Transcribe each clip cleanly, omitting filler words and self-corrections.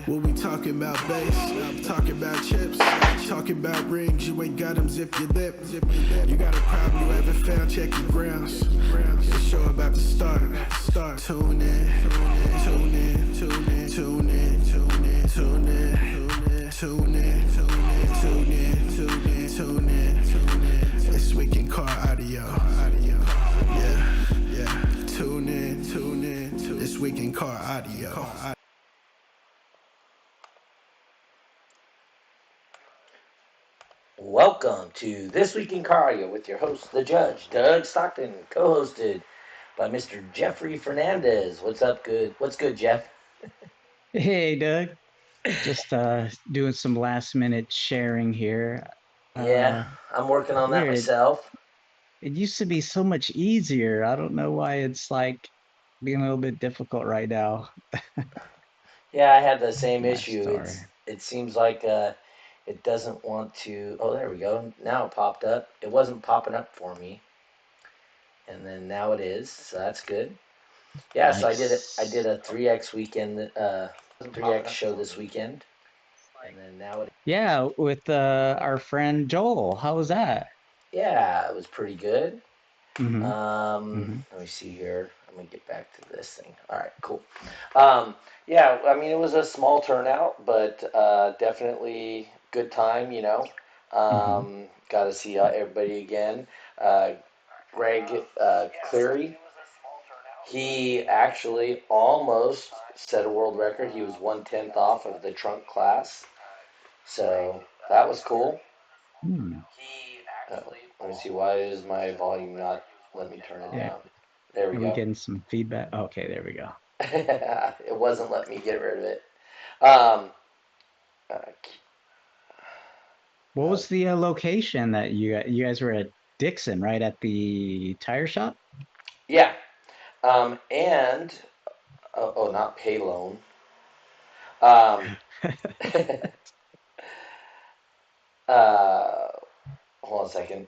When we talking about bass, I'm talking about chips, talking about rings, you ain't got them, zip your lip. You got a problem you haven't found, check your grounds. The show about to start. Tune in, tune in, tune in, tune in, tune in, tune in, tune in, tune in, tune in, tune in. This week in car audio. Yeah. Tune in. This week in car audio. Welcome to This Week in Car Audio with your host, the Judge, Doug Stockton, co-hosted by Mr. Jeffrey Fernandez. What's up, good? What's good, Jeff? Hey, Doug. Just doing some last minute sharing here. Yeah, I'm working on that Weird. myself. It used to be so much easier. I don't know why it's like being a little bit difficult right now. Yeah, I had the same My issue. story. It seems like it doesn't want to. Oh, there we go. Now it popped up. It wasn't popping up for me, and then now it is. So that's good. Yeah, so I did it. I did Nice. a 3X weekend, 3X show this weekend, and then now it. Yeah, with our friend Joel. How was that? Yeah, it was pretty good. Mm-hmm. Mm-hmm. Let me see here. I'm gonna get back to this thing. All right, cool. Yeah, I mean it was a small turnout, but definitely good time. Mm-hmm. Got to see everybody again. Greg Cleary, he actually almost set a world record. He was 1/10 off of the trunk class, so that was cool. Hmm. Let me see. Why is my volume not? Let me turn it Yeah. down. There we Are we go. getting some feedback? Okay, there we go. It wasn't letting me get rid of it. Um, uh, What was the location that you guys were at Dixon, right at the tire shop? yeah. And not pay loan. Um, uh, hold on a second.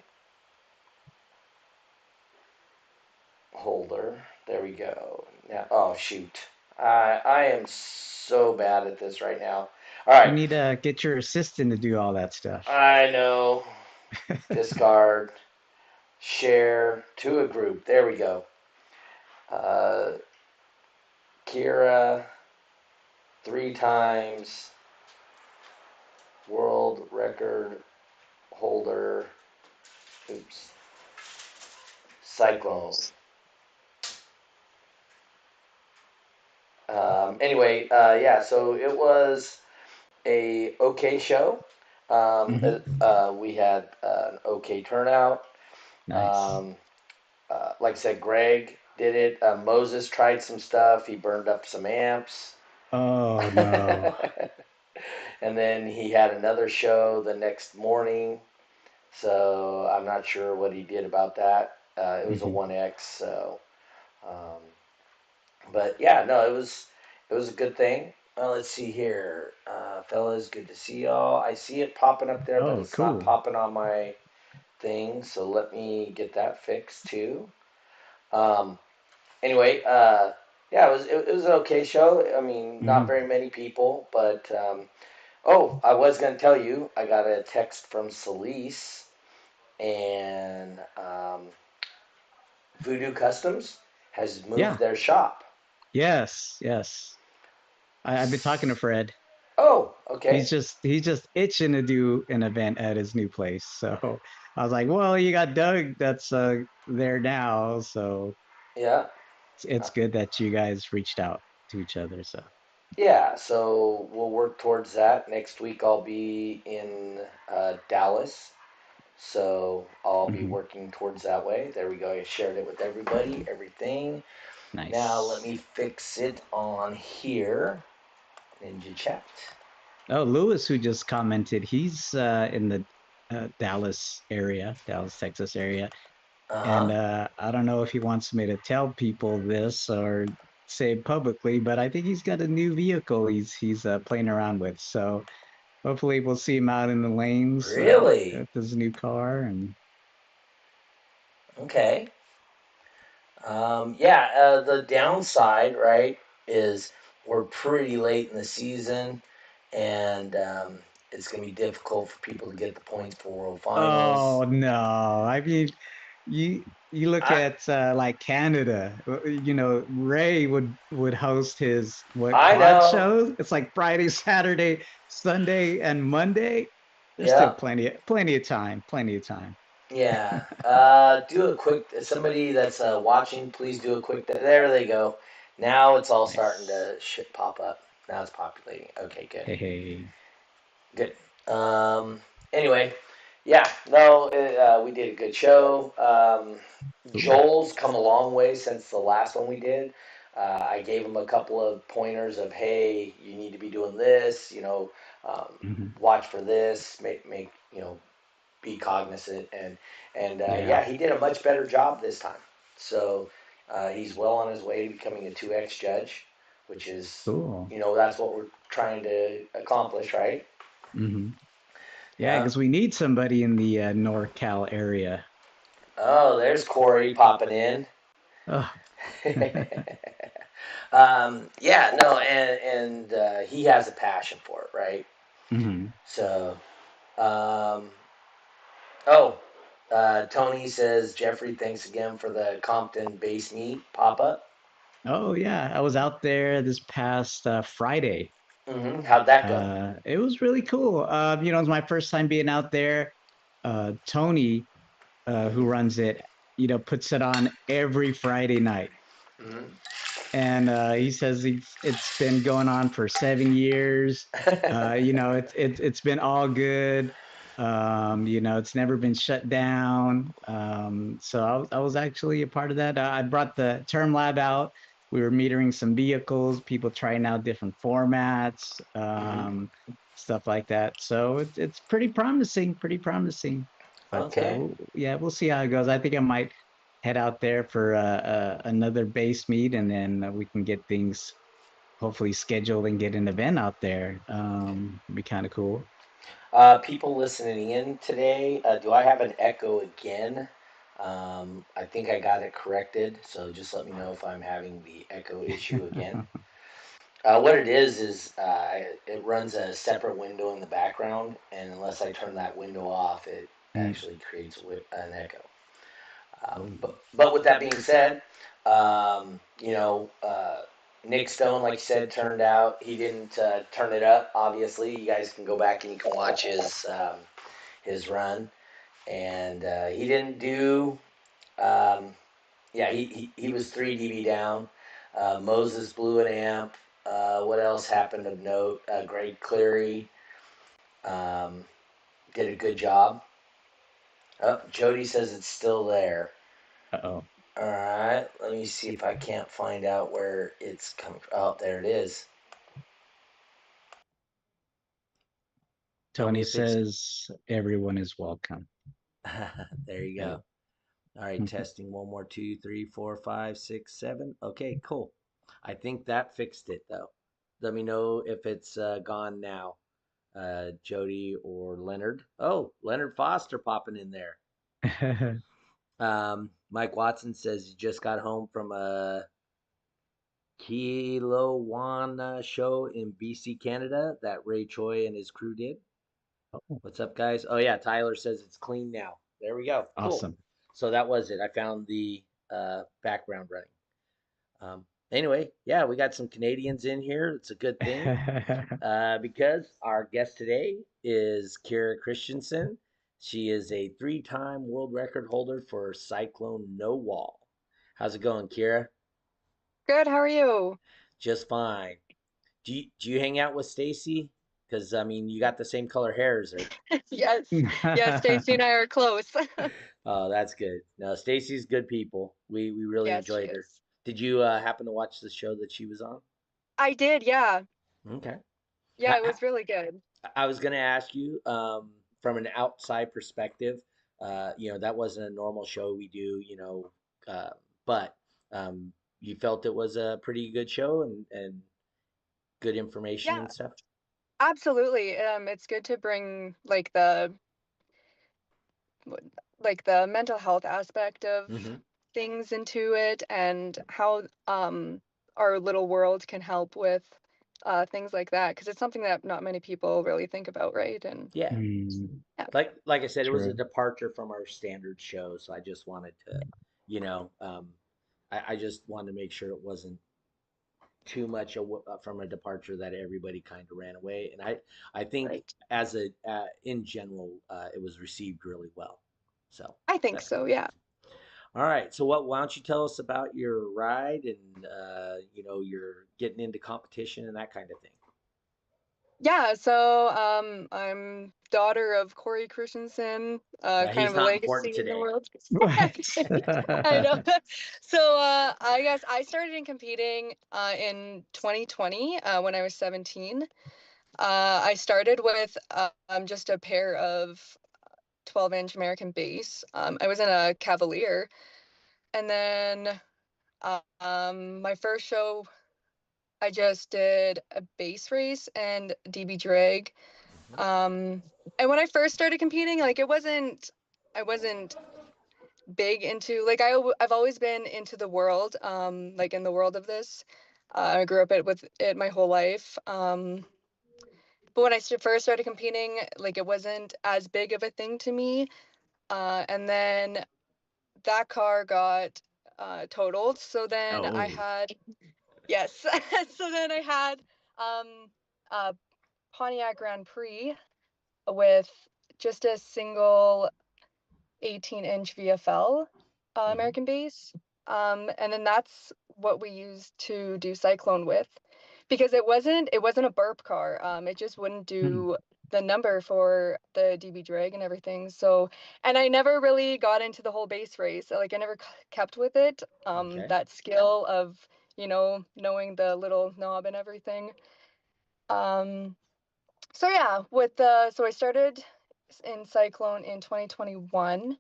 Holder. There we go. Now, oh shoot. I am so bad at this right now. All You right. need to get your assistant to do all that stuff. I know. Discard. Share to a group. There we go. Uh, Keira, 3 times world record holder. Oops. Cyclone. Anyway, yeah, so it was a okay show. Hmm. We had an okay turnout. Nice. Um, like I said, Greg did it. Moses tried some stuff. He burned up some amps. Oh no. And then he had another show the next morning. So I'm not sure what he did about that. It was a Hmm. 1X. So, um, but yeah, no, it was a good thing. Let's see here, fellas. Good to see y'all. I see it popping up there, but Oh, it's not cool. popping on my thing. So let me get that fixed too. Um, anyway, yeah, it was an okay show. I mean, not Hmm. very many people, but oh, I was gonna tell you, I got a text from Celise and Voodoo Customs has moved Yeah. their shop. Yes. I've been talking to Fred. Oh, okay. He's just itching to do an event at his new place. So I was like, well, you got Doug that's there now, so Yeah. it's good that you guys reached out to each other. So Yeah, so we'll work towards that. Next week I'll be in Dallas, so I'll be hmm. working towards that way. There we go. I shared it with everybody, everything. Now let Nice. me fix it on here. Ninja chat. Oh, Lewis, who just commented, he's in the Dallas area, Dallas, Texas area. Uh And huh. I don't know if he wants me to tell people this or say it publicly, but I think he's got a new vehicle he's playing around with. So hopefully we'll see him out in the lanes Really? with his new car. And Okay. Yeah, the downside, right, is we're pretty late in the season, and it's going to be difficult for people to get the points for World Finals. Oh no. I mean, you look I at like Canada, Ray would host his what I quad know. shows. It's like Friday, Saturday, Sunday, and Monday. There's still Yeah, plenty of time, plenty of time. yeah. Do a quick. Somebody that's watching, please do a quick. There they go. Now it's all starting Nice. to pop up. Now it's populating. Okay, good. Hey, hey. Good. Um, anyway, yeah, no, we did a good show. Cool. Joel's come a long way since the last one we did. I gave him a couple of pointers of, hey, you need to be doing this, Hmm. watch for this, make be cognizant, and Yeah. yeah, he did a much better job this time. So he's well on his way to becoming a 2X judge, which is, Cool. that's what we're trying to accomplish, right? Hmm. Yeah, Yeah. because we need somebody in the NorCal area. Oh, there's Corey popping in. Oh. Yeah, no, and he has a passion for it, right? Hmm. So, um, oh, Tony says Jeffrey, thanks again for the Compton base meet pop up. Oh yeah, I was out there this past Friday. How'd that go? It was really cool. It was my first time being out there. Tony, who runs it, puts it on every Friday night. Hmm. And he says it's been going on for 7 years. It's been all good. It's never been shut down. So I was actually a part of that. I brought the term lab out. We were metering some vehicles, people trying out different formats, Hmm. stuff like that. So it's pretty promising, pretty promising. But Okay. yeah, we'll see how it goes. I think I might head out there for another base meet, and then we can get things hopefully scheduled and get an event out there. It'd be kind of cool. People listening in today, do I have an echo again? I think I got it corrected, so just let me know if I'm having the echo issue again. What it is it runs a separate window in the background, and unless I turn that window off, it Mm. actually creates an echo. Oh. But with that being said, Nick Stone, like you said, turned out he didn't turn it up. Obviously, you guys can go back and you can watch his run, and he didn't do. Um, yeah, he was 3 dB down. Moses blew an amp. What else happened of note? Greg Cleary um, did a good job. Oh, Jody says it's still there. Uh-oh. All right, let me see if I can't find out where it's coming from. Oh, there it is. Tell me Tony if it's. says everyone is welcome. There you Good. go. All right, testing one more, two, three, four, five, six, seven. Okay, cool. I think that fixed it though. Let me know if it's gone now, Jody or Leonard. Oh, Leonard Foster popping in there. Mike Watson says he just got home from a Kilowana show in BC, Canada that Ray Choi and his crew did. Oh, What's up, guys? Oh, yeah, Tyler says it's clean now. There we go. Cool. awesome. So that was it. I found the background running. Anyway, yeah, we got some Canadians in here. It's a good thing because our guest today is Keira Christensen. She is a 3-time world record holder for Cyclone No Wall. How's it going, Keira? Good, how are you? Just fine. Do you hang out with Stacy? Because I mean, you got the same color hair as her. Yes. Yes, Stacy and I are close. Oh, that's good. No, Stacy's good people. We really Yes, she enjoyed her. is. Did you happen to watch the show that she was on? I did, yeah. Okay. Yeah, it I, was really good. I was going to ask you from an outside perspective. That wasn't a normal show we do. But um, you felt it was a pretty good show and good information Yeah, and stuff. absolutely. It's good to bring like the mental health aspect of Hmm. things into it and how our little world can help with things like that, because it's something that not many people really think about, right? And Yeah. Mm, yeah, Like I said, it was a true. departure from our standard show, so I just wanted to, I just wanted to make sure it wasn't too much from a departure that everybody kind of ran away. And I think right. as a in general, it was received really well. So I think that's so, good. yeah. All right. So why don't you tell us about your ride and you're getting into competition and that kind of thing. Yeah, so I'm daughter of Corey Christensen, Yeah, kind he's of a not important legacy in the today. world. I know. What? So I guess I started in competing in 2020 when I was 17. I started with just a pair of 12-inch American bass. I was in a Cavalier, and then my first show I just did a bass race and DB drag. Mhm. And when I first started competing, like I wasn't big into, like, I've always been into the world, like in the world of this. I grew up with it my whole life. But when I first started competing, like, it wasn't as big of a thing to me. And then that car got totaled. So then I Oh. had, yes. So then I had a Pontiac Grand Prix with just a single 18-inch VFL Mhm. American bass. And then that's what we used to do Cyclone with, because it wasn't a burp car. It just wouldn't Hmm. do the number for the DB drag and everything. So, and I never really got into the whole bass race. Like, I never kept with it. Okay. That skill of, knowing the little knob and everything. So yeah, so I started in Cyclone in 2021.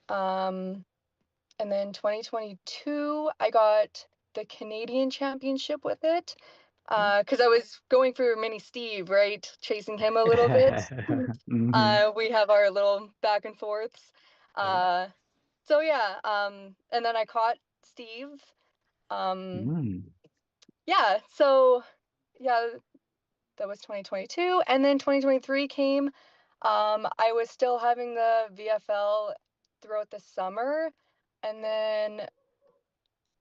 And then 2022, I got the Canadian Championship with it. Hmm. Because I was going for Mini Steve, right? Chasing him a little bit. Hmm. We have our little back and forths. Yeah. So yeah, and then I caught Steve. Um, Mm. yeah, so yeah, that was 2022. And then 2023 came. I was still having the VFL throughout the summer. And then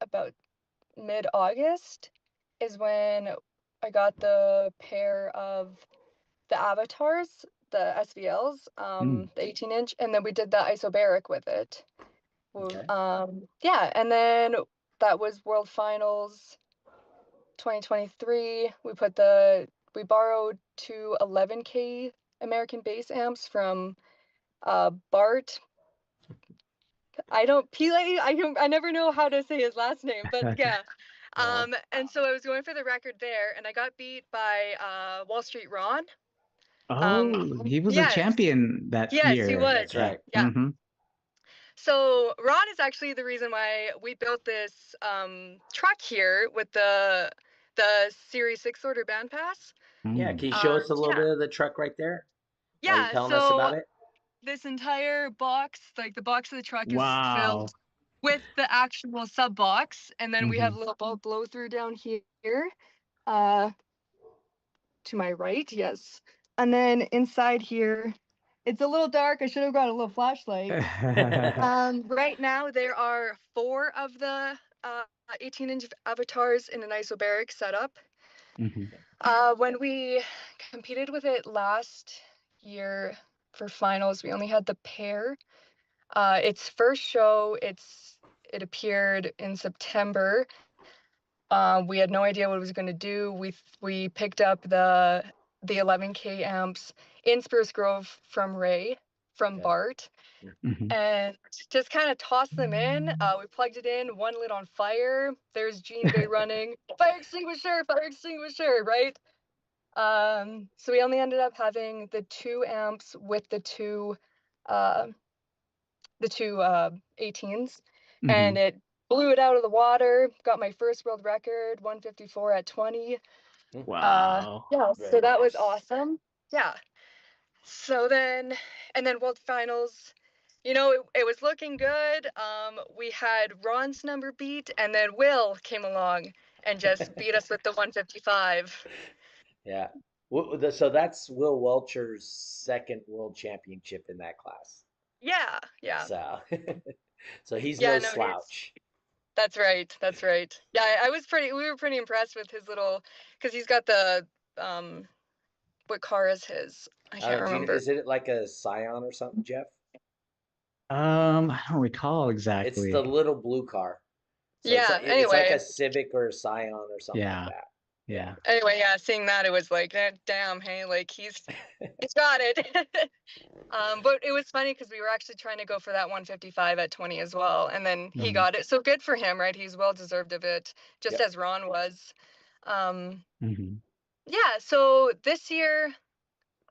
about mid-August is when I got the pair of the avatars, the SVLs, Mm. the 18-inch, and then we did the isobaric with it. Okay. Yeah, and then that was World Finals 2023. We borrowed two 11K American bass amps from Bart. I never know how to say his last name, but yeah. Uh-huh. And so I was going for the record there, and I got beat by Wall Street Ron. Oh, he was a Yes, champion that yes, he year. was. That's Yeah. right. Yeah. Hmm. So Ron is actually the reason why we built this truck here with the Series 6 order band pass. Yeah. Mm. Can you show us a little Yeah. bit of the truck right there while you're Yeah, telling us so about it? this entire box, like the box of the truck, is Wow. filled with the actual sub box, and then we have a Hmm. little blow through down here, uh, to my right, yes. And then inside here, it's a little dark. I should have got a little flashlight. Right now there are 4 of the 18-inch avatars in an isobaric setup. Hmm. When we competed with it last year for finals, we only had the pair. Its first show, it appeared in September. We had no idea what it was going to do. We picked up the 11K amps in Spruce Grove from Okay. Bart, Hmm. and just kind of tossed them in. We plugged it in, one lit on fire. There's Gene Bay running, fire extinguisher, right? So we only ended up having the 2 amps with the two uh, 18s, and Hmm. it blew it out of the water. Got my first world record, 154 at 20. Hmm. Wow. Yeah, so Very that was nice. awesome. Yeah. So then, and then World Finals, it was looking good. We had Ron's number beat, and then Will came along, and just beat us with the 155. Yeah. So that's Will Welcher's second world championship in that class. Yeah, yeah, So, so he's yeah. no No, slouch. that's right. That's right. Yeah, we were pretty impressed with his little, because he's got the, what car is his? I I can't don't know. remember. Is it like a Scion or something, Jeff? I don't recall It's the exactly. little blue car. So Yeah, it's like anyway. a Civic or a Scion or something like Yeah, that. Yeah. yeah. Anyway, yeah, seeing that, it was like, damn, hey, like he's got it. But it was funny because we were actually trying to go for that 155 at 20 as well, and then he Mhm, got it. So good for him, right? He's well deserved of it, just Yep. as Ron was. Um, mhm. yeah. So this year,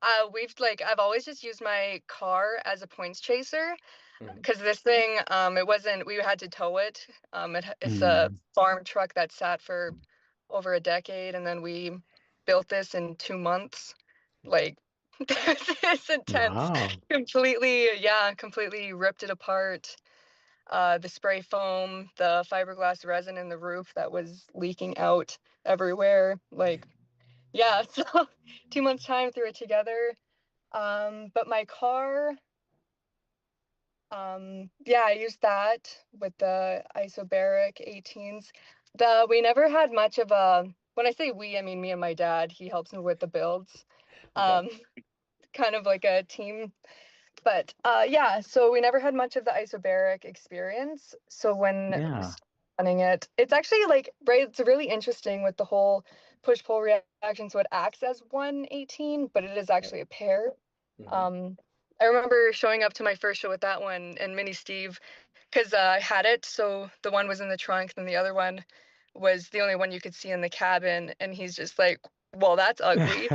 I've always just used my car as a points chaser, Mhm. because this thing, it wasn't. We had to tow it. It's a Mm. farm truck that sat for over a decade, and then we built this in 2 months. Like, it's intense. Wow. Completely ripped it apart. The spray foam, the fiberglass resin in the roof that was leaking out everywhere. Like, yeah, so 2 months time threw it together. But my car, yeah, I used that with the isobaric 18s. We never had much of a, when I say we, I mean me and my dad. He helps me with the builds. Okay. Um, kind of like a team. But yeah, so we never had much of the isobaric experience. So when we Yeah, started running it, it's actually like, right, it's really interesting with the whole push-pull reaction. So it acts as 118, but it is Yep. actually a pair. Mhm. Um, I remember showing up to my first show with that one, and Mini Steve, because I had it. So the one was in the trunk, and the other one was the only one you could see in the cabin. And he's just like, well, that's ugly.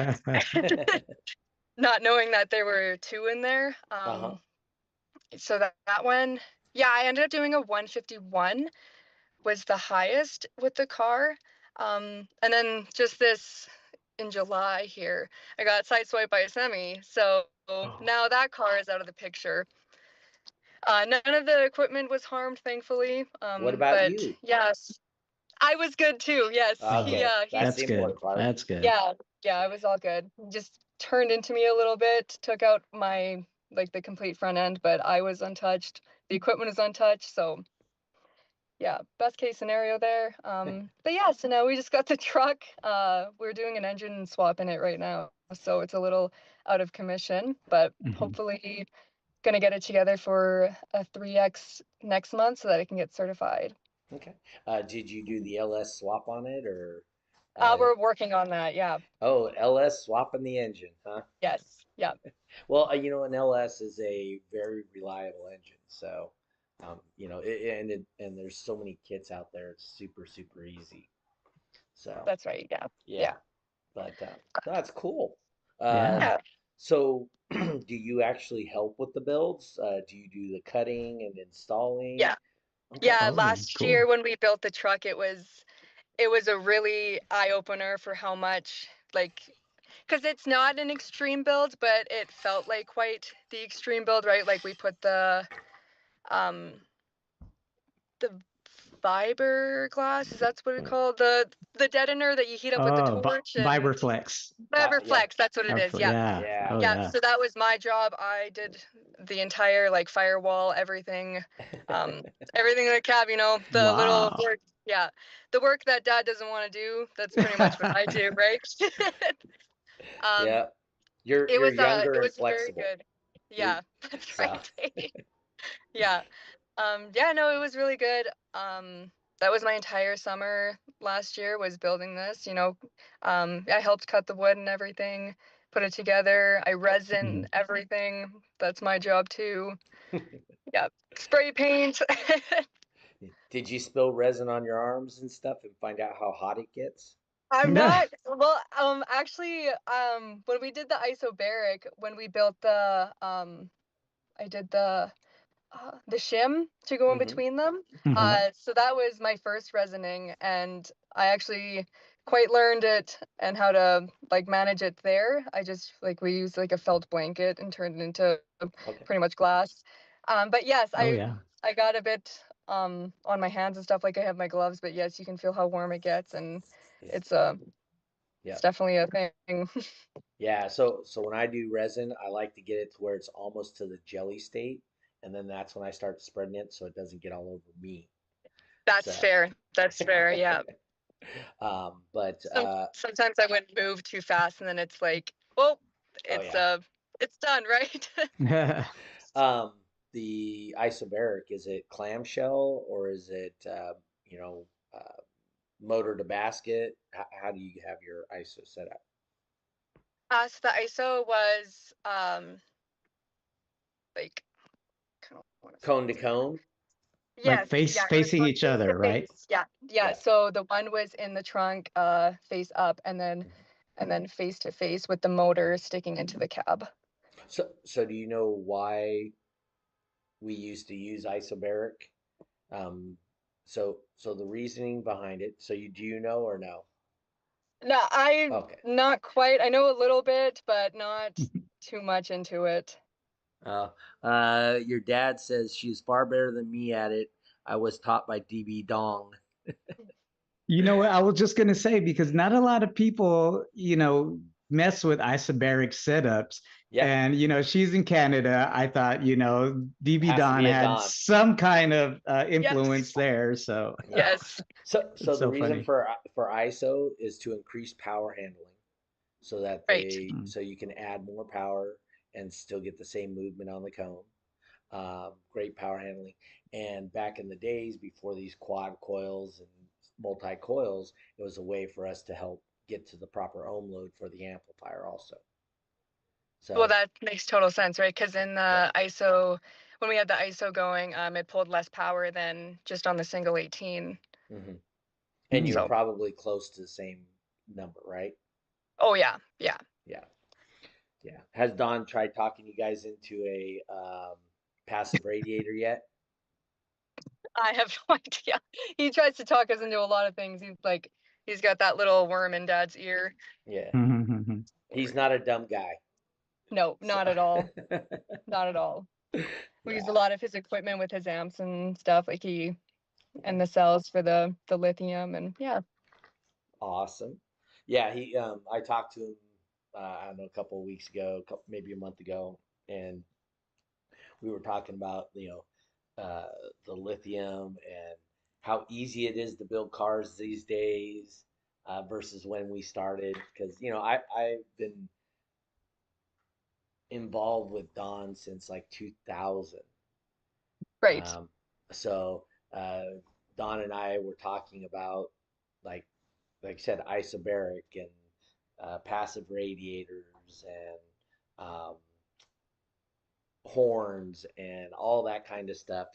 Not knowing that there were two in there. Uh-huh. So that one, yeah, I ended up doing a 151 was the highest with the car. And then just this in July here, I got sideswiped by a semi. So Oh, now that car is out of the picture. None of the equipment was harmed, thankfully. What about But you? yes, I was good too. Yes, oh, he, That's that's the good. important part. That's good. yeah, I was all good. Just turned into me a little bit, took out my, like, the complete front end, but I was untouched. The equipment is untouched, so yeah, best case scenario there. But yeah, so now we just got the truck. We're doing an engine swap in it right now, so it's a little out of commission, but Mhm. hopefully gonna get it together for a 3X next month so that it can get certified. Okay. Did you do the LS swap on it or uh, We're working on that. Yeah. oh, LS swapping the engine, huh? Yes. Yeah. Well, an LS is a very reliable engine, so and there's so many kits out there. It's super super easy. So That's right. Yeah. yeah, Yeah. but that's cool. Yeah. Um, Yeah. so do you actually help with the builds? Do you do the cutting and installing? Yeah. Okay. Yeah. Oh, Last cool. year when we built the truck, it was a really eye opener for how much, like, because it's not an extreme build, but it felt like quite the extreme build, right? Like we put um the fiberglass, is that's what it's called? The deadener that you heat up with the Oh, torch, and Viberflex. Yeah. Fiberflex, that's what it is. Yeah. Yeah. Yeah. Oh, Yeah, yeah. so that was my job. I did the entire, like, firewall, everything, um, everything in the cab, the little Wow. work. Yeah, the work that Dad doesn't want to do. That's pretty much what I do, right? um, Yeah. You're it you're was younger and very flexible. good. You're Yeah, that's so right. Yeah. Yeah, no, it was really good. That was my entire summer last year, was building this. I helped cut the wood and everything, put it together. I resin Mhm. everything. That's my job too. Yeah, spray paint. Did you spill resin on your arms and stuff and find out how hot it gets? I'm not well. Actually, when we did the isobaric, when we built I did the shim to go in Mm-hmm. between them. Mhm. So that was my first resining, and I actually quite learned it and how to, like, manage it there. I just, like, we used like a felt blanket and turned it into Okay. pretty much glass. But yes, Oh, I yeah. I got a bit on my hands and stuff. Like I have my gloves, but yes, you can feel how warm it gets, and Yeah. it's Yeah. definitely a thing. Yeah. So when I do resin, I like to get it to where it's almost to the jelly state, and then that's when I start spreading it so it doesn't get all over me. That's So, fair. That's fair. Yeah. but Sometimes I wouldn't move too fast, and then it's like, well, oh it's yeah. it's done, right? Um, the isobaric, is it clamshell or is it you know, motor to basket? How do you have your ISO set up? So the ISO was like kind of want to say Cone to it's here. cone? Like Yes, yeah, it was facing going each face to other, right? face. Yeah, yeah. Yeah. So the one was in the trunk, face up, and then face to face with the motor sticking into the cab. So do you know why we used to use isobaric? Um, so the reasoning behind it. So do you know or no? No, I Okay. not quite. I know a little bit, but not too much into it. Uh, your dad says she's far better than me at it. I was taught by DB Dong. You know what? I was just going to say, because not a lot of people, mess with isobaric setups. Yep, And, she's in Canada. I thought, DB has to Don be a had Don. some kind of influence Yes, there. So Yeah. yes, So it's the so reason funny. for ISO is to increase power handling, so that right. Mm. so you can add more power and still get the same movement on the cone. Great power handling. And back in the days before these quad coils and multi coils, it was a way for us to help get to the proper ohm load for the amplifier also. Well, So that makes total sense, right? Because in yeah. the ISO, when we had the ISO going, it pulled less power than just on the single 18. Hmm. And you're Mm. So, probably close to the same number, right? oh yeah, yeah. Yeah. Yeah. Has Don tried talking you guys into a passive radiator yet? I have no idea. He tries to talk us into a lot of things. He's got that little worm in Dad's ear. Yeah. Mhm. He's not a dumb guy. No, So not at all. Not at all. We use a yeah. lot of his equipment with his amps and stuff, and the cells for the lithium, and yeah. Awesome. Yeah, he I talked to him I don't know, a couple of weeks ago, maybe a month ago, and we were talking about, the lithium and how easy it is to build cars these days, versus when we started. Because I've been involved with Don since like 2000. Right. Um, so Don and I were talking about, like like I said, isobaric and passive radiators and horns and all that kind of stuff.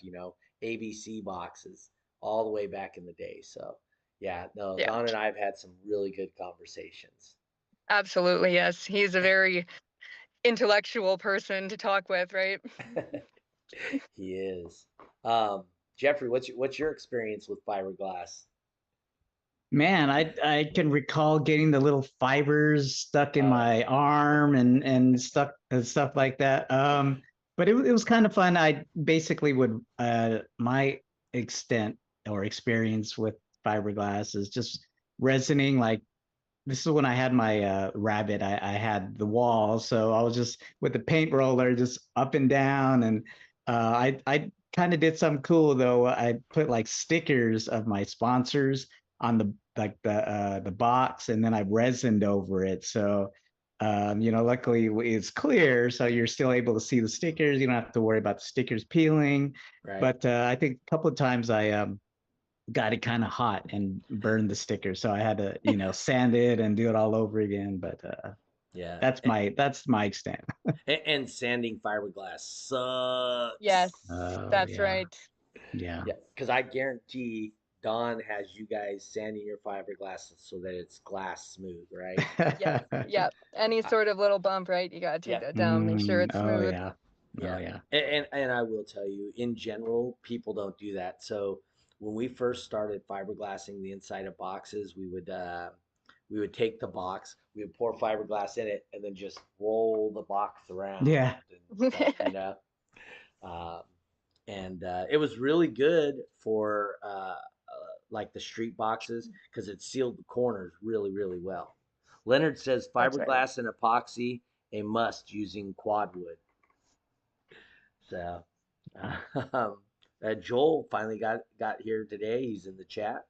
ABC boxes all the way back in the day. So yeah, no, Yeah. Don and I have had some really good conversations. Absolutely, yes. He's a very intellectual person to talk with, right? He is. Jeffrey, what's your experience with fiberglass? Man, I can recall getting the little fibers stuck in Oh my arm and stuck and stuff like that. But it was kind of fun. I basically would my extent or experience with fiberglass is just resining. Like, this is when I had my rabbit. I had the wall, so I was just with the paint roller, just up and down. And I kind of did something cool though. I put like stickers of my sponsors on the box, and then I resined over it. So luckily it's clear, so you're still able to see the stickers. You don't have to worry about the stickers peeling. right. But I think a couple of times I got it kind of hot and burned the sticker, so I had to sand it and do it all over again. But Yeah. that's my extent. And sanding fiberglass sucks. Yes, Oh that's yeah, right. yeah. Yeah, because I guarantee Don has you guys sanding your fiberglass so that it's glass smooth, right? Yes, yeah. Any I, sort of little bump, right? You gotta take yep. that down, make sure it's Oh smooth. yeah, oh Yeah. yeah. And I will tell you, in general, people don't do that. So when we first started fiberglassing the inside of boxes, we would take the box, we would pour fiberglass in it, and then just roll the box around Yeah. and stuff. Um, and it was really good for like the street boxes because it sealed the corners really, really well. Leonard says That's right. fiberglass and epoxy a must using quad wood. So Joel finally got here today. He's in the chat.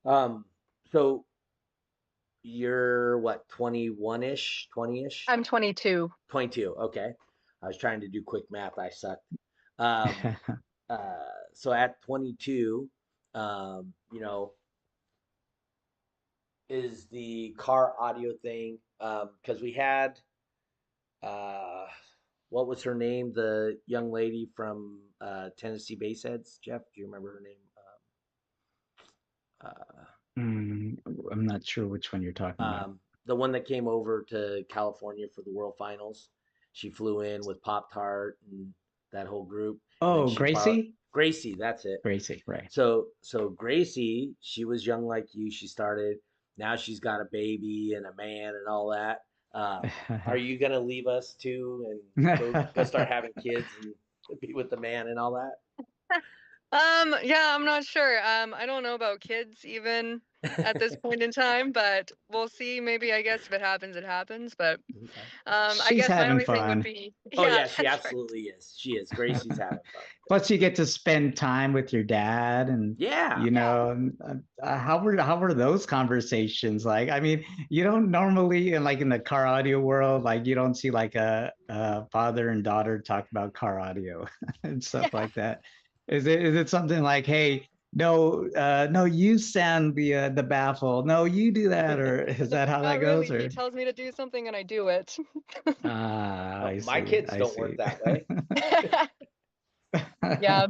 So you're what, 21-ish, 20-ish? I'm 22. 22. Okay. I was trying to do quick math. I sucked. Um, so at 22, you know, is the car audio thing, because we had, uh, what was her name? The young lady from Tennessee Baseheads. Jeff, do you remember her name? I'm not sure which one you're talking about. The one that came over to California for the World Finals. She flew in with Pop Tart and that whole group. Oh, Gracie? Gracie, that's it. Gracie, right. So Gracie, she was young like you. She started. Now she's got a baby and a man and all that. Are you gonna leave us too and go start having kids and be with the man and all that? Yeah, I'm not sure. I don't know about kids even at this point in time, but we'll see. Maybe, I guess if it happens, it happens. But I She's guess my having only thing fun. would be, Oh yeah, that's she right. absolutely is. She is. Gracie's having fun. Plus, you get to spend time with your dad, and Yeah. you know, how were those conversations like? I mean, you don't normally in the car audio world, like you don't see like a father and daughter talk about car audio and stuff Yeah. like that. Is it something like, hey, no, no, you sound the baffle, no, you do that, or is that how that Not goes? really. Or He tells me to do something and I do it. I My see, kids I don't see. work that way. Yeah.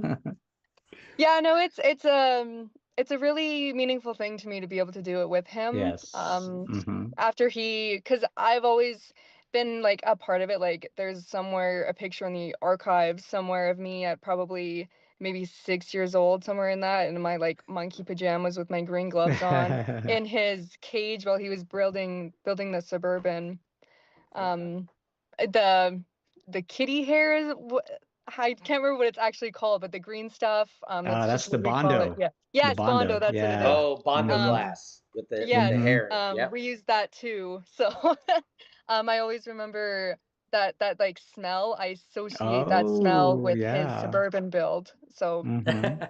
Yeah, no, it's a really meaningful thing to me to be able to do it with him. Yes. Mhm. After because I've always been like a part of it. Like there's somewhere a picture in the archives somewhere of me at probably maybe 6 years old, somewhere in that, in my like monkey pajamas with my green gloves on, in his cage while he was building the Suburban. Um, the kitty hair is I can't remember what it's actually called, but the green stuff. That's That's just the what we call it. Bondo. Yeah. Yeah, The it's Bondo. Bondo. That's what it is. Yeah. Oh, Bondo Mhm. glass with the Yes. hair. Yep. We use that too. So I always remember that like smell. I associate that smell Oh, with his yeah. Suburban build. So Mhm.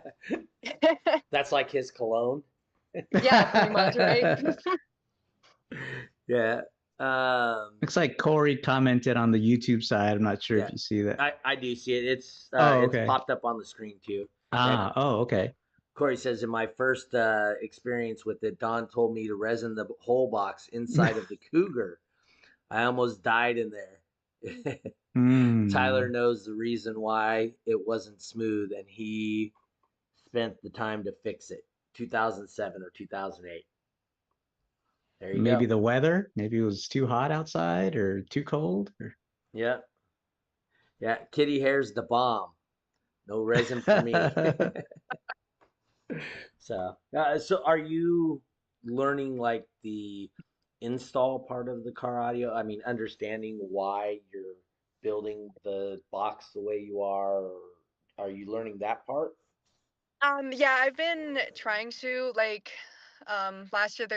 That's like his cologne. yeah, pretty much, right? Yeah. Looks like Corey commented on the YouTube side. I'm not sure Yeah. if you see that. I do see it. It's Okay. it's popped up on the screen too. Okay. Corey says, in my first experience with it, Don told me to resin the whole box inside of the Cougar. I almost died in there. Tyler knows the reason why it wasn't smooth, and he spent the time to fix it. 2007 or 2008. There you go. Maybe the weather. Maybe it was too hot outside or too cold. Or... Yeah. Yeah. Kitty hair's the bomb. No resin for me. So are you learning like the install part of the car audio? I mean, understanding why you're building the box the way you are, or are you learning that part? Yeah, I've been trying to like last year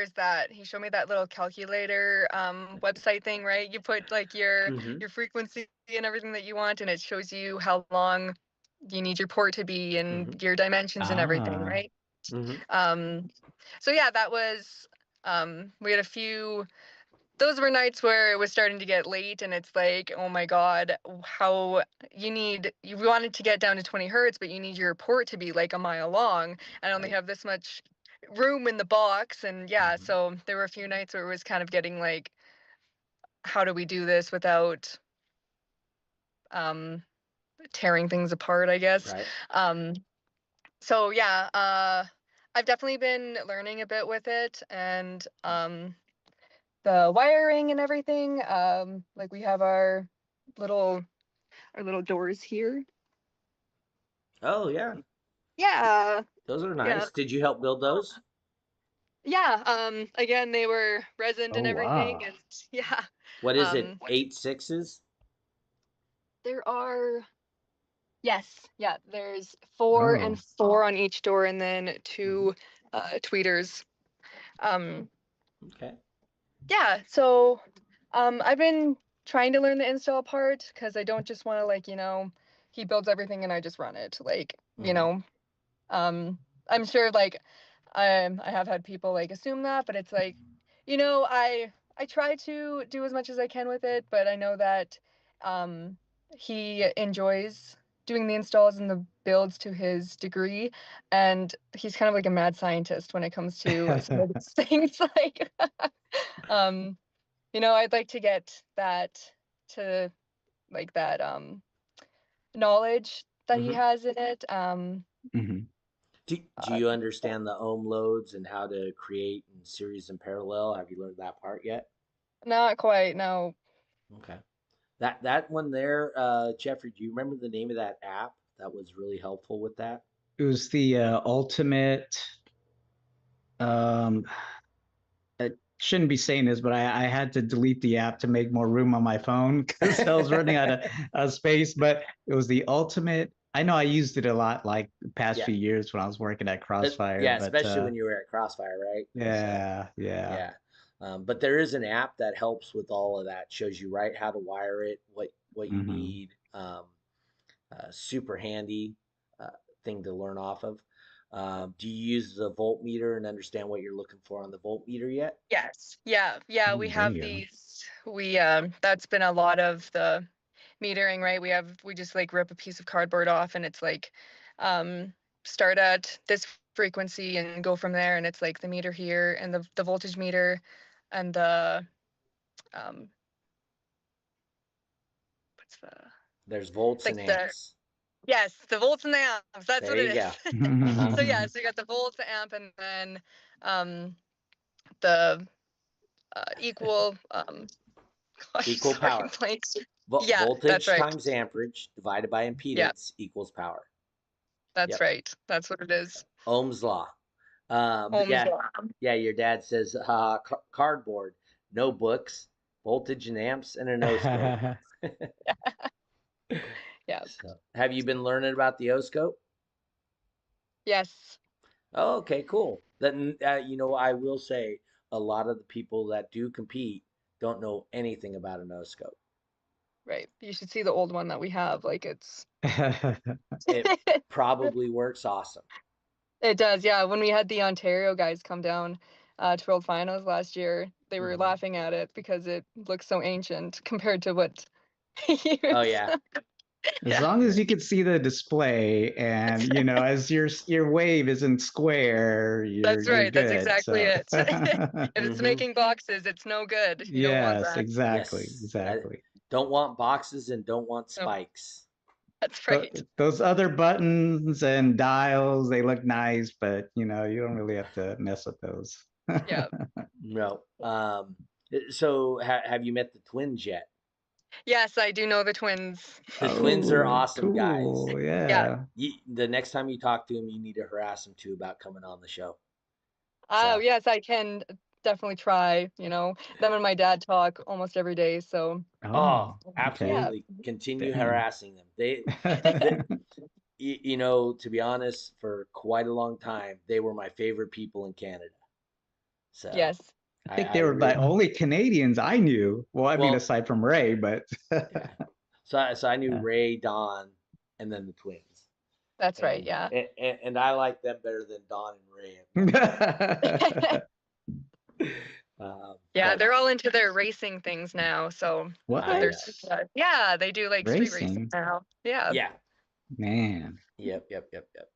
he showed me that little calculator website thing, right? You put like your frequency and everything that you want, and it shows you how long you need your port to be and your dimensions and everything, right? So yeah, that was we had a few. Those were nights where it was starting to get late, and it's like, oh my God, how you wanted to get down to 20 hertz, but you need your port to be like a mile long. I only have this much room in the box. And yeah, so there were a few nights where it was kind of getting like, how do we do this without tearing things apart, I guess. Right. So yeah, I've definitely been learning a bit with it, and the wiring and everything. Like we have our little doors here. Oh yeah. Yeah. Those are nice. Yeah. Did you help build those? Yeah. Again, they were resined and everything, wow. and yeah. What is it? 8/6s? There are. Yes, yeah. There's 4 and Oh. 4 on each door, and then 2 tweeters. Okay. Yeah. So, I've been trying to learn the install part because I don't just want to like he builds everything and I just run it. Like I'm sure like I have had people like assume that, but it's like I try to do as much as I can with it, but I know that he enjoys doing the installs and the builds to his degree, and he's kind of like a mad scientist when it comes to some of these things. Like, I'd like to get that to like that knowledge that he has in it. Mhm. Do you understand the ohm loads and how to create in series and parallel? Have you learned that part yet? Not quite, no. Okay. That one there, Jeffrey, do you remember the name of that app that was really helpful with that? It was the ultimate. Um, I shouldn't be saying this, but I had to delete the app to make more room on my phone because I was running out of space. But it was the ultimate. I know I used it a lot like the past Yeah. few years when I was working at Crossfire, Yeah, but especially when you were at Crossfire, right? So, yeah. yeah. But there is an app that helps with all of that. Shows you right how to wire it, what you Hmm. need. Super handy uh, thing to learn off of. Do you use the voltmeter and understand what you're looking for on the voltmeter yet? Yes. Yeah. Yeah. We There have you go. these. That's been a lot of the metering, right? We just like rip a piece of cardboard off and it's like, start at this frequency and go from there. And it's like the meter here and the voltage meter and um, what's the, There's volts like and amps. yes, the volts and the amps. That's There what it you go. is. Uh-huh. So yeah, so you got the volts, the amp, and then, the, equal, gosh, Equal sorry, power. blanks. Yeah, that's Voltage right. times amperage divided by Yeah, impedance equals power. that's Yep. right. That's what it is. Ohm's law. But Ohm's yeah, law. yeah. Your dad says cardboard, no books, voltage and amps, and an O scope. Yeah. So, have you been learning about the O scope? Yes. Oh, okay, cool. Then I will say a lot of the people that do compete don't know anything about an O scope. Right. You should see the old one that we have. Like it's It probably works awesome. it does. Yeah. When we had the Ontario guys come down to World Finals last year, they were Mhm. laughing at it because it looks so ancient compared to what he Oh used. yeah, As Yeah. long as yeah. you can see the display and as your wave isn't square, That's you're right. That's good. exactly So it. If it's Hmm. making boxes, it's no good. You don't want yes, that. exactly, Yes, I exactly. don't want boxes and don't want No, spikes. that's right. Those other buttons and dials, they look nice, but you don't really have to mess with those. Yeah. No. So have you met the twins yet? Yes, I do know the twins. The twins are Oh, awesome guys. cool. Yeah. Yeah. The next time you talk to them, you need to harass them too about coming on the show. Oh, So, yes, I can definitely try. Them and my dad talk almost every day. So, oh, Oh, okay. yeah. absolutely. Continue Dang. harassing them. The, to be honest, for quite a long time, they were my favorite people in Canada. So Yes. I think I they were the really, only Canadians I knew. Well, I mean, well, aside from Ray, but yeah. So I knew yeah. Ray, Don, and then the twins, That's right. and Yeah. and I like them better than Don and Ray at one point. Yeah, But they're all into their racing things now. So, What? yes, yeah, they do like street racing Racing? now. Yeah. yeah, Man. yep.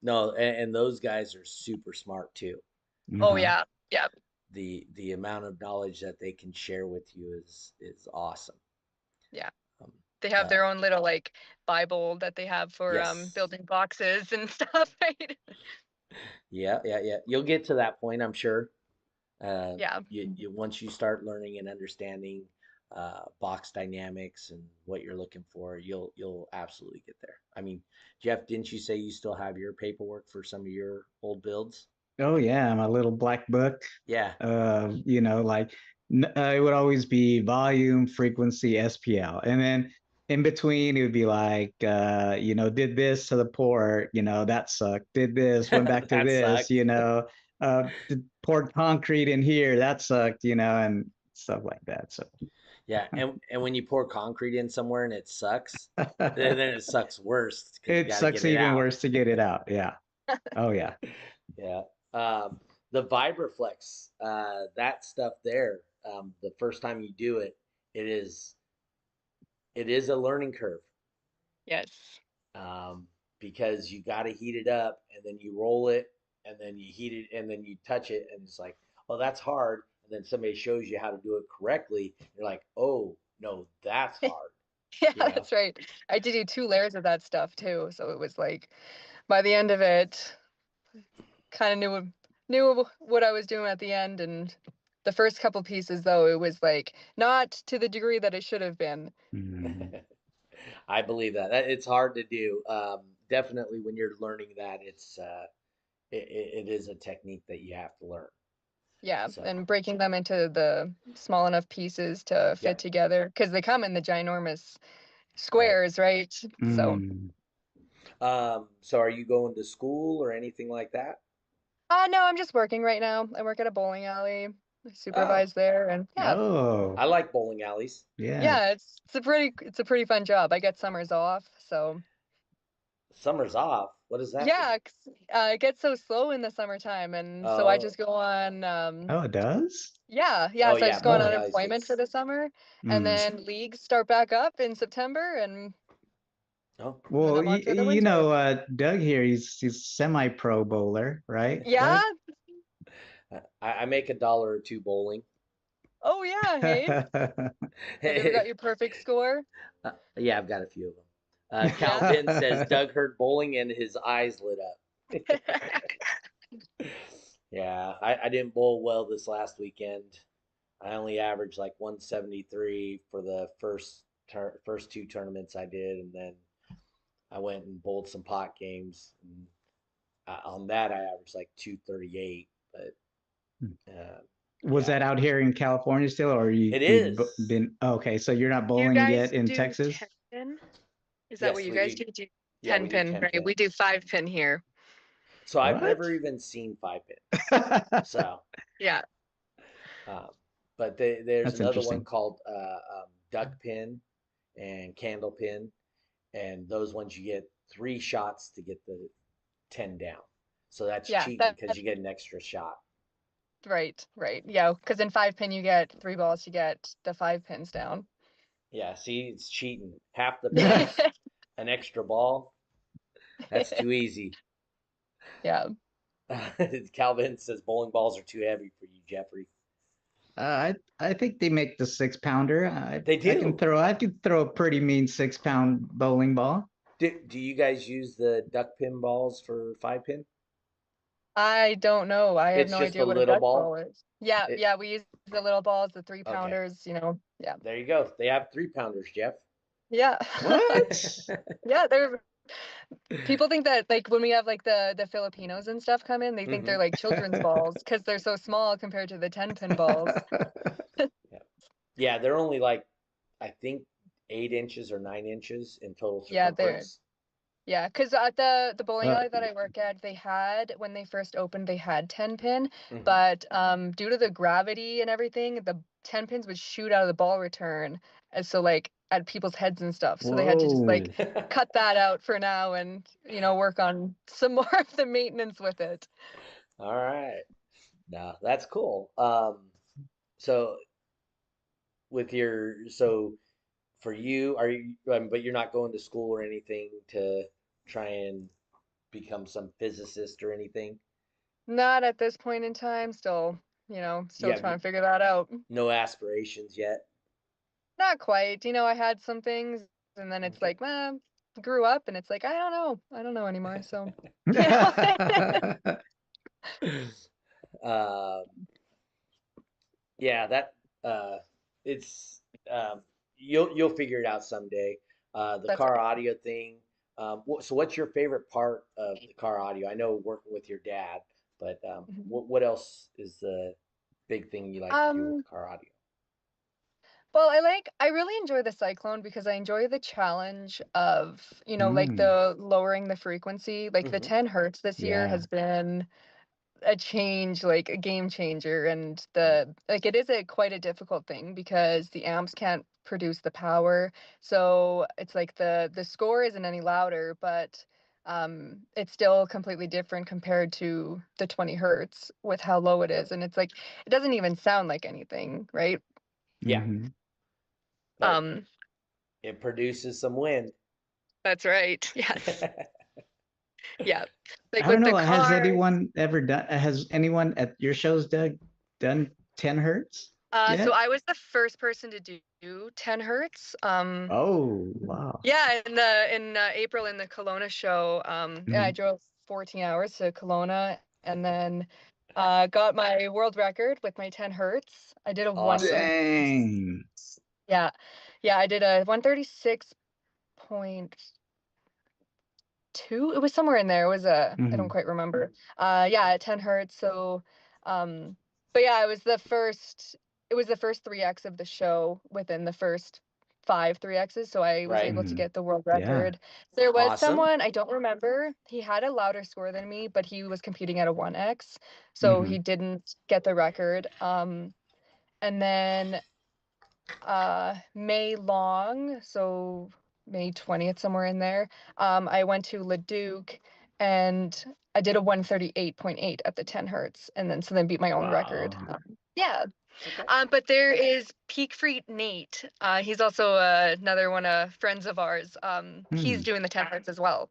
No, and those guys are super smart too. Oh, Uh-huh. yeah. Yeah. The amount of knowledge that they can share with you is awesome. Yeah. Um, They have uh, their own little like Bible that they have for yes, building boxes and stuff, right? yeah. You'll get to that point, I'm sure. Yeah. You once you start learning and understanding box dynamics and what you're looking for, you'll absolutely get there. I mean, Jeff, didn't you say you still have your paperwork for some of your old builds? Oh yeah, my little black book. Yeah. Like it would always be volume, frequency, SPL, and then in between, it would be like, did this to the port, that sucked. Did this, went back to That this, sucked. poured concrete in here, that sucked, and stuff like that. So Yeah, and when you pour concrete in somewhere and it sucks, then it sucks worse because you it got to sucks get it even out. worse to get it out. Yeah. Oh yeah. Yeah. The Vibraflex, that stuff there, the first time you do it, it is it is a learning curve. Yes. Um, because you got to heat it up and then you roll it and then you heat it and then you touch it and it's like, oh, that's hard. And then somebody shows you how to do it correctly. You're like, oh no, that's hard. Yeah, You know? that's right. I did do 2 layers of that stuff too, so it was like by the end of it, kind of knew what I was doing at the end. And the first couple pieces, though, it was like not to the degree that it should have been. Mm. I believe that. It's hard to do. Definitely when you're learning that, it is a technique that you have to learn. Yeah, So, and breaking them into the small enough pieces to yeah, fit together because they come in the ginormous right. squares, right? So, Mm. So are you going to school or anything like that? no, I'm just working right now. I work at a bowling alley. I Oh, supervise there, and yeah, I Oh, like bowling alleys. yeah. yeah, it's a pretty fun job. I get summers off, so Summer's off. What does that mean? yeah, it gets so slow in the summertime, and so I Oh, just go on. Oh, it does? Yeah, oh so I yeah, just go on bowling Oh. alleys unemployment for gets. the summer, and Mm. then leagues start back up in September, and Oh, then Well, I'm on for the winter. Doug here, he's semi-pro bowler, right, Yeah. Doug? I make $1 or $2 bowling. Oh yeah. Hey, have you ever got your perfect score? Yeah, I've got a few of them. Yeah. Calvin says Doug heard bowling and his eyes lit up. Yeah, I didn't bowl well this last weekend. I only averaged like 173 for the first two tournaments I did, and then I went and bowled some pot games. And on that, I averaged like 238. But Was yeah, that out here in California still, or it you've is. been okay? So you're not Do you bowling guys yet in do Texas? 10 pin? Is that what Yes, you we guys do. do? Yeah, we 10 do pin, 10 right? pin. We do 5 pin here. So I've What? never even seen 5 pin. So, Yeah. um, but there's That's another one interesting. called duck pin and candle pin, and those ones you get 3 shots to get the 10 down. So that's Yeah, cheating that because you get an extra shot. right. Yeah, because in 5 pin you get 3 balls to get the 5 pins down. Yeah, see, it's cheating. Half the price, an extra ball. That's too easy. Yeah. Calvin says bowling balls are too heavy for you, Jeffrey. I think they make the 6 pounder. They do. I can throw a pretty mean 6 pound bowling ball. Do you guys use the duck pin balls for 5 pin? I don't know. I have It's no just a idea what a little duck ball. ball is. Yeah, It, yeah, we use the little balls, the three okay, pounders, yeah. there you go. They have 3 pounders, Jeff. Yeah. What? Yeah, people think that like when we have like the Filipinos and stuff come in, they think Hmm. they're like children's balls because they're so small compared to the 10 pin balls. Yeah, yeah, they're only like I think 8 inches or 9 inches in total Yeah, they're circumference. yeah, because at the bowling Uh, alley that I work at, they had when they first opened, they had 10 pin, Hmm. but due to the gravity and everything, the 10 pins would shoot out of the ball return, and so like at people's heads and stuff. So they had to just like Whoa. cut that out for now and work on some more of the maintenance with it. All right. No, that's cool. So so for you, are you? But you're not going to school or anything to try and become some physicist or anything. Not at this point in time. Still, You still have trying to figure that out. no aspirations yet. Not quite. I had some things, and then it's Okay. like, grew up, and it's like, I don't know anymore. So, you know, Um, yeah, that it's you'll figure it out someday. The that's car right. audio thing. So what's your favorite part of the car audio? I know working with your dad, but Mhm. what else is the big thing you like to do with Um, the car audio? Well, I really enjoy the Cyclone because I enjoy the challenge of, like Mm, the lowering the frequency. Like the Hmm. 10 hertz this year yeah. has been a change, like a game changer. And Yeah. it is quite a difficult thing because the amps can't produce the power. So it's like the score isn't any louder, but it's still completely different compared to the 20 hertz with how low it Yep. is. And it's like, it doesn't even sound like anything, right? Yeah. Hmm. But Um, it produces some wind. That's right. Yes. Yeah. Like I don't with the know. cars. Has anyone at your shows, Doug, done 10 hertz So yet? I was the first person to do 10 hertz. Oh, wow. Yeah, in April in the Kelowna show. Yeah, I Mhm. drove 14 hours to Kelowna and then got my world record with my 10 hertz. I did a Awesome. 136. Dang. Yeah. Yeah, I did a 136.2. It was somewhere in there. It was I don't Hmm. quite remember. Yeah, at 10 hertz. So but yeah, it was the first 3x of the show within the first five 3x's. So I was Right. able to Hmm. get the world Yeah. record. There was Awesome. someone, I don't remember, he had a louder score than me, but he was competing at a 1x. So Hmm. he didn't get the record. And then May long, so May 20th, somewhere in there. I went to Leduc and I did a 138.8 at the 10 hertz and then beat my own record. Wow. Yeah. Okay. But there is Peak Freak Nate. He's also another one of friends of ours. He's Hmm. doing the 10 hertz as well.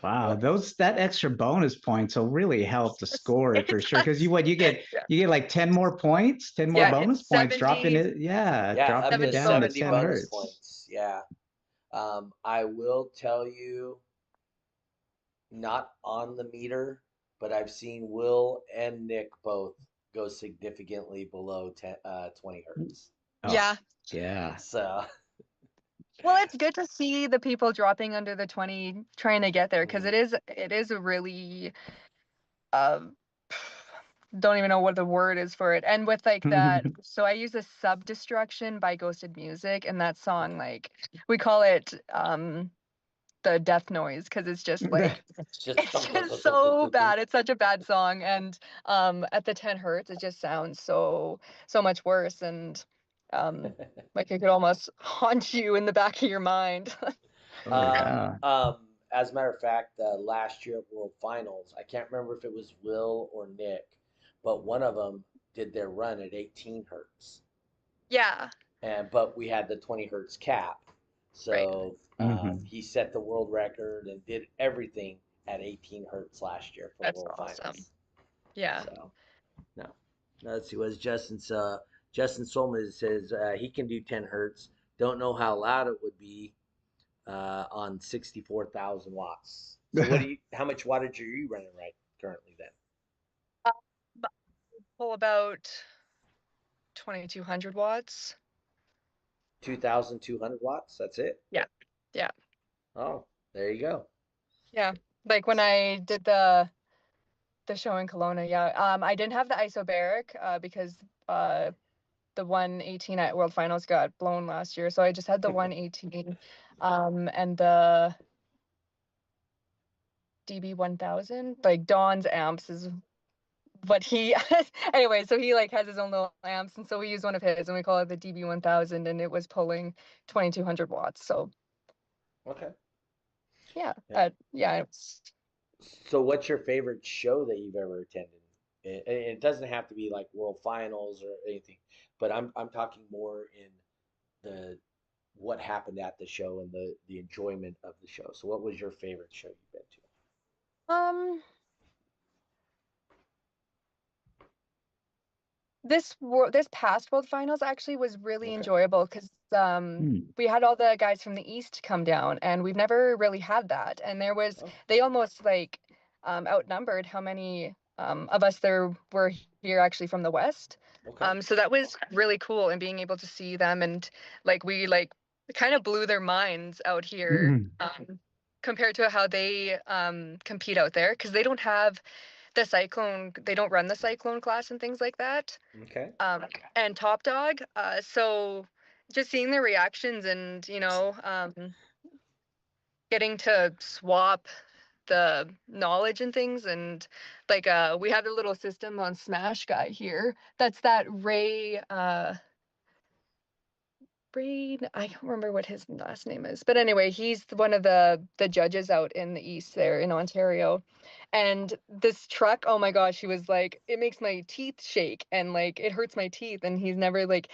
Wow. Okay. That extra bonus points will really help the score for It sure. Because does. Yeah. you get like 10 more points, 10 more Yeah, bonus it's points, dropping 70, it. Yeah, Yeah, up dropping it to 70 down to bonus 70 10 bonus points. hertz. points. Yeah. I will tell you, not on the meter, but I've seen Will and Nick both go significantly below 20 hertz. Oh, Yeah. yeah. So, Well, it's good to see the people dropping under the 20 trying to get there because mhm. it is a really um don't even know what the word is for it. And with like that, so I use a Sub Destruction by Ghosted Music, and that song, like we call it the death noise because it's just like It's just it's thump, thump, just thump, thump, thump, so thump, thump. bad. It's such a bad song. And at the 10 hertz it just sounds so much worse. And like it could almost haunt you in the back of your mind. Oh, yeah. As a matter of fact, last year at World Finals, I can't remember if it was Will or Nick, but one of them did their run at 18 hertz, Yeah, but we had the 20 hertz cap, right. so Hmm. he set the world record and did everything at 18 hertz last year for That's World awesome. Finals. Yeah. So no, let's see. Was Justin Solman says he can do 10 hertz. Don't know how loud it would be on 64,000 watts. So how much wattage are you running right currently then? But pull about 2200 watts. 2,200 watts. That's it. Yeah. Yeah. Oh, there you go. Yeah. Like when I did the show in Kelowna, yeah. I didn't have the isobaric because the 118 at World Finals got blown last year. So I just had the 118 and the DB1000. Like Don's amps is what he anyway, so he like has his own little amps, and so we use one of his and we call it the DB1000, and it was pulling 2200 watts. So Okay. yeah, Yeah. yeah, So, what's your favorite show that you've ever attended? It doesn't have to be like World Finals or anything, but I'm talking more in the what happened at the show and the enjoyment of the show. So, what was your favorite show you've been um this past World Finals actually was to? really Okay. enjoyable because Hmm. we had all the guys from the East come down, and we've never really had that. And Oh, they almost like outnumbered how many of us there were here actually from the West. okay. So that was really cool, and being able to see them, and like we like kind of blew their minds out here Hmm. compared to how they compete out there because they don't have the Cyclone, they don't run the Cyclone class and things like that. Okay. And Top Dog. So just seeing their reactions and, getting to swap the knowledge and things, and like we have a little system on Smash Guy here. That's that Ray, I can't remember what his last name is, but anyway, he's one of the judges out in the east there in Ontario. And this truck, oh my gosh, he was like, it makes my teeth shake and like it hurts my teeth. And he's never like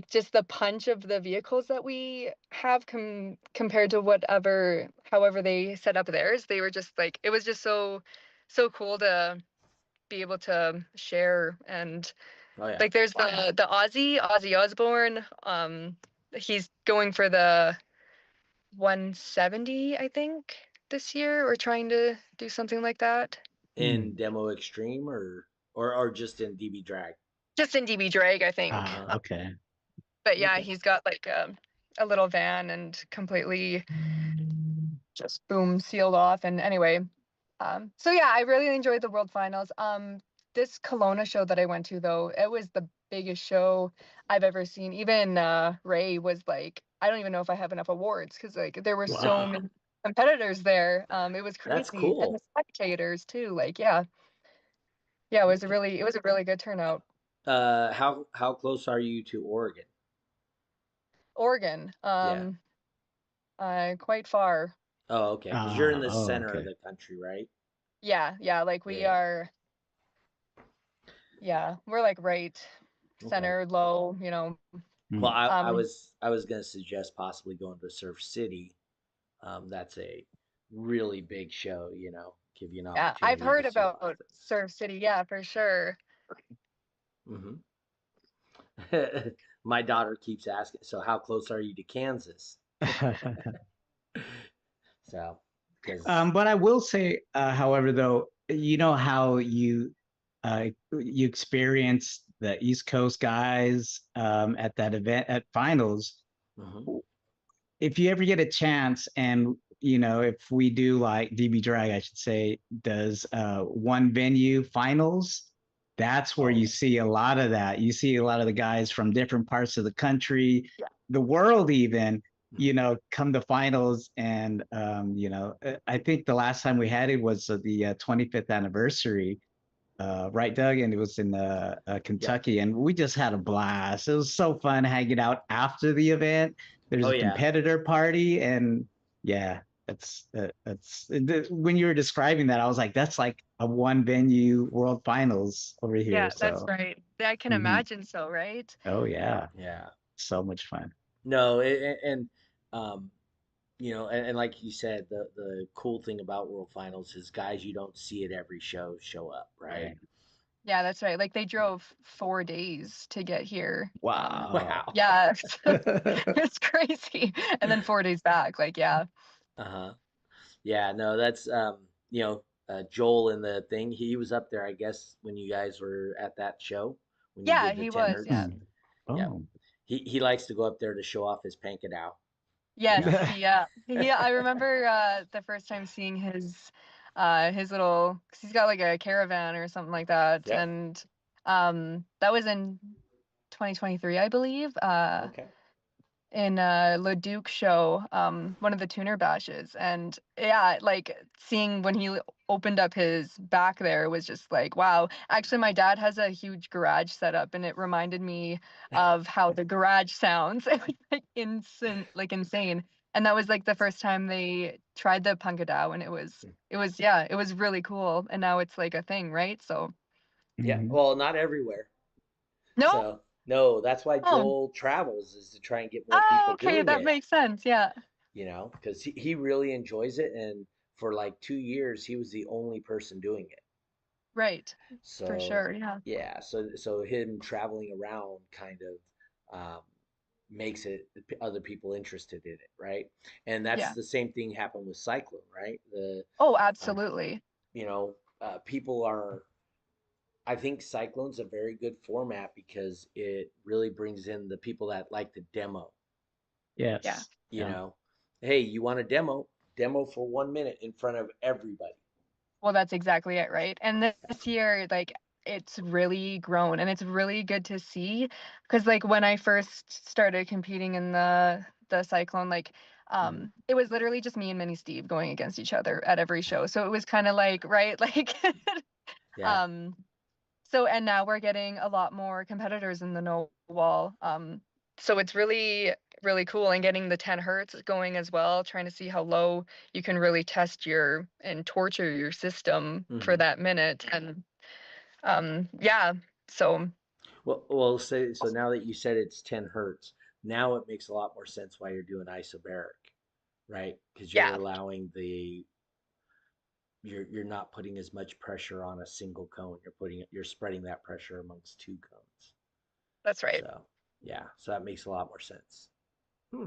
just the punch of the vehicles that we have compared to however they set up theirs. They were just like, it was just so cool to be able to share. And Oh yeah. like there's the Ozzy Osbourne. He's going for the 170, I think, this year, or trying to do something like that. In Demo Extreme or just in DB Drag? Just in DB Drag, I think. Okay. But yeah, Okay. he's got like a little van and completely just boom sealed off. And anyway, so yeah, I really enjoyed the World Finals. This Kelowna show that I went to, though, it was the biggest show I've ever seen. Even Ray was like, I don't even know if I have enough awards, because like there were so many competitors there. It was crazy. That's cool. And the spectators too. Like yeah, it was a really good turnout. How close are you to Oregon? Oregon, quite far. Oh, okay, because you're in the Oh, center okay. of the country, right? Yeah, like we are. Yeah, we're like right center, low, Well, I was gonna suggest possibly going to Surf City. That's a really big show, give you an Yeah, opportunity. I've heard to see a lot of about things. Surf City. Yeah, for sure. My daughter keeps asking, so how close are you to Kansas? So, because but I will say, however, though, you know how you experienced the East Coast guys at that event at finals. If you ever get a chance, and if we do like DB Drag, I should say, does one venue finals, that's where you see a lot of that. You see a lot of the guys from different parts of the country, the world even, come to finals. And, I think the last time we had it was the 25th anniversary, right, Doug? And it was in Kentucky, and we just had a blast. It was so fun hanging out after the event. There's a competitor party, and yeah, that's when you were describing that, I was like, that's like a one venue world finals over here. Yeah, so that's right. I can imagine so, right? Oh yeah, yeah, so much fun. No, and and like you said, the cool thing about World Finals is guys you don't see at every show up, right? Yeah, that's right. Like they drove 4 days to get here. Wow. Yeah, it's crazy. And then 4 days back. Like yeah. Yeah, no, that's Joel in the thing. He was up there, I guess, when you guys were at that show. When you did the he tenors. was. Yeah. Yeah. He likes to go up there to show off his pankadow. Yes, yeah. I remember the first time seeing his little, cause he's got like a caravan or something like that. Yep. And that was in 2023, I believe. In Leduc show, one of the tuner bashes. And yeah, like seeing when he opened up his back there was just like, wow. Actually, my dad has a huge garage set up, and it reminded me of how the garage sounds. It was like insane. And that was like the first time they tried the Punkadao, and it was really cool. And now it's like a thing, right? So yeah, well, not everywhere. No. So, no, that's why Joel travels, is to try and get more people doing it. Okay, that makes sense. Yeah. Because he really enjoys it, and for like 2 years he was the only person doing it. Right. So for sure, yeah. Yeah, so him traveling around kind of makes it other people interested in it, right? And that's the same thing happened with Cyclone, right? Absolutely. People are. I think Cyclone's a very good format because it really brings in the people that like the demo. Yes. Yeah. Hey, you want a demo? Demo for 1 minute in front of everybody. Well, that's exactly it, right? And this year, like, it's really grown, and it's really good to see, because like when I first started competing in the Cyclone, like, it was literally just me and Mini Steve going against each other at every show. So it was kind of like, right, like, Yeah. um, so, and now we're getting a lot more competitors in the no wall. So it's really, really cool, and getting the 10 hertz going as well, trying to see how low you can really test your and torture your system for that minute. And yeah, so Well, so now that you said it's 10 hertz, now it makes a lot more sense why you're doing isobaric, right? Because you're yeah, allowing you're not putting as much pressure on a single cone. You're spreading that pressure amongst two cones. that's right. So yeah, so that makes a lot more sense. Hmm.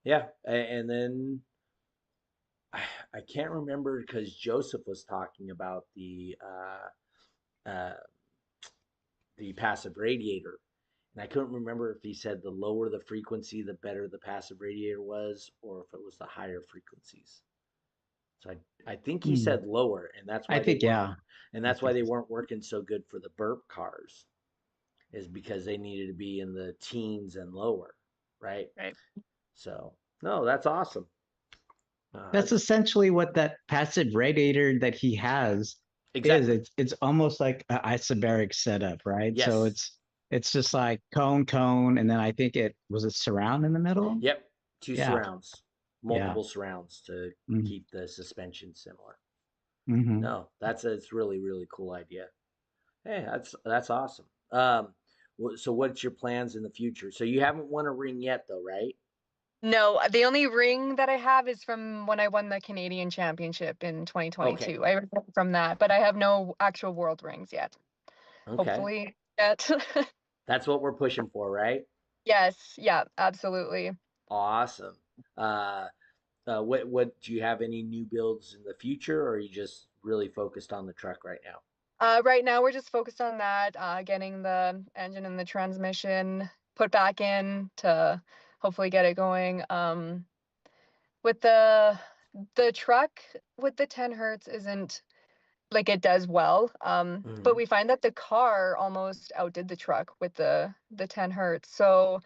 Yeah, and then I can't remember because Joseph was talking about the passive radiator, and I couldn't remember if he said the lower the frequency, the better the passive radiator was, or if it was the higher frequencies. So I think he Hmm. said lower, and I think, yeah. I why think they weren't working so good for the burp cars, is because they needed to be in the teens and lower, right? Right. So no, that's awesome. that's That's essentially what that passive radiator that he has is. exactly. It's almost like an isobaric setup, right? So Yes. it's just like cone, and then I think it was a surround in the middle. Yep. Two Yeah, surrounds, yeah. multiple surrounds to Mm-hmm. keep the suspension similar. Mm-hmm. No, it's really really cool idea. Hey, that's awesome. So what's your plans in the future? So you haven't won a ring yet, though, right? No, the only ring that I have is from when I won the Canadian Championship in Okay. 2022. I remember from that, but I have no actual world rings yet. Okay. Hopefully yet. That's what we're pushing for, right? Yes, yeah, absolutely. Awesome. Uh, what do you have any new builds in the future, or are you just really focused on the truck right now? Right now we're just focused on that, getting the engine and the transmission put back in to hopefully get it going. With the truck with the 10 hertz isn't like it does well. But Hmm. we find that the car almost outdid the truck with the 10 hertz. So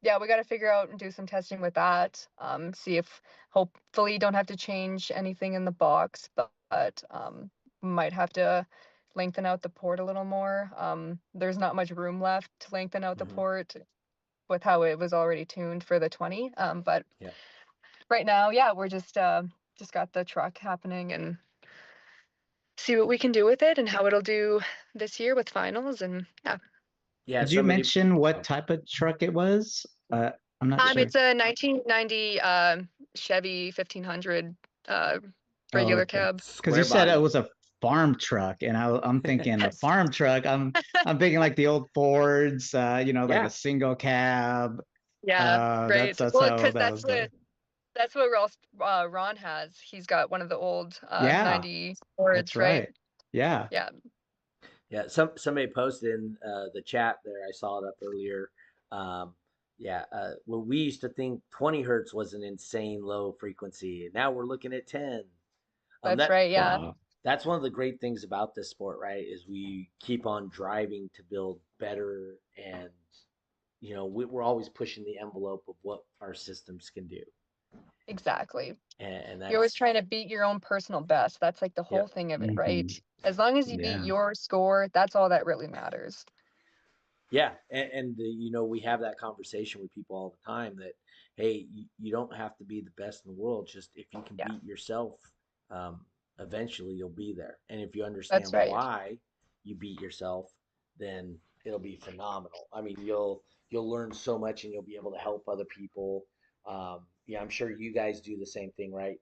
yeah, we got to figure out and do some testing with that. See if hopefully you don't have to change anything in the box, but might have to lengthen out the port a little more. There's not much room left to lengthen out the Hmm. port with how it was already tuned for the 20. But Yeah. right now, yeah, we're just got the truck happening and see what we can do with it and how it'll do this year with finals. And yeah, Yeah. Did you Somebody. mention what type of truck it was? I'm not sure. it's a 1990 Chevy 1500 uh, Oh, regular okay. cab. Because you Square said it body. was a farm truck, and I'm thinking a farm truck. I'm thinking like the old Fords, like a Yeah. single cab. Yeah, right. That's Well, how because that was going. that's what Ron has. He's got one of the old Yeah, 90 that's Fords, right? right. Yeah. Yeah, Yeah, somebody posted in the chat there. I saw it up earlier. Um, yeah, well, we used to think 20 hertz was an insane low frequency. Now we're looking at 10. Um, that's that right. Yeah, Wow. that's one of the great things about this sport, right? Is we keep on driving to build better, and we're always pushing the envelope of what our systems can do, exactly. and You're always that's trying to beat your own personal best. That's like the whole yep. thing of it, right? Hmm. As long as you beat Yeah. your score, that's all that really matters. Yeah, and we have that conversation with people all the time that hey, you don't have to be the best in the world. Just if you can Yeah, beat yourself, um, eventually you'll be there. And if you understand that's right. why you beat yourself, then it'll be phenomenal. I mean, you'll learn so much, and you'll be able to help other people. Yeah, I'm sure you guys do the same thing, right?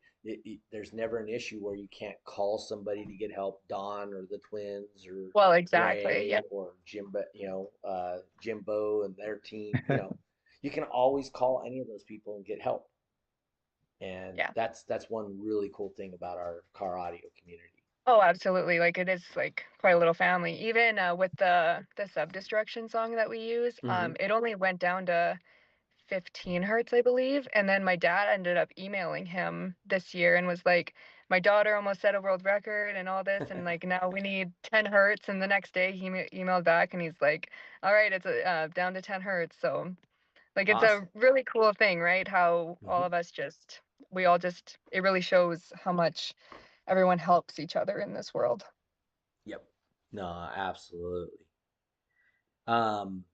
There's never an issue where you can't call somebody to get help. Don or the twins or Well, exactly. Yeah, Ray or Jimbo and their team. You can always call any of those people and get help. And yeah. that's one really cool thing about our car audio community. Oh, absolutely. Like it is like quite a little family. Even with the self-destruction song that we use, Hmm. it only went down to 15 hertz, I believe. And then my dad ended up emailing him this year and was like, my daughter almost set a world record and all this, and like now we need 10 hertz. And the next day he emailed back and he's like, all right, it's down to 10 hertz. So like it's Awesome. a really cool thing, right? How all Mhm. of us it really shows how much everyone helps each other in this world. Yep. No, absolutely. Um,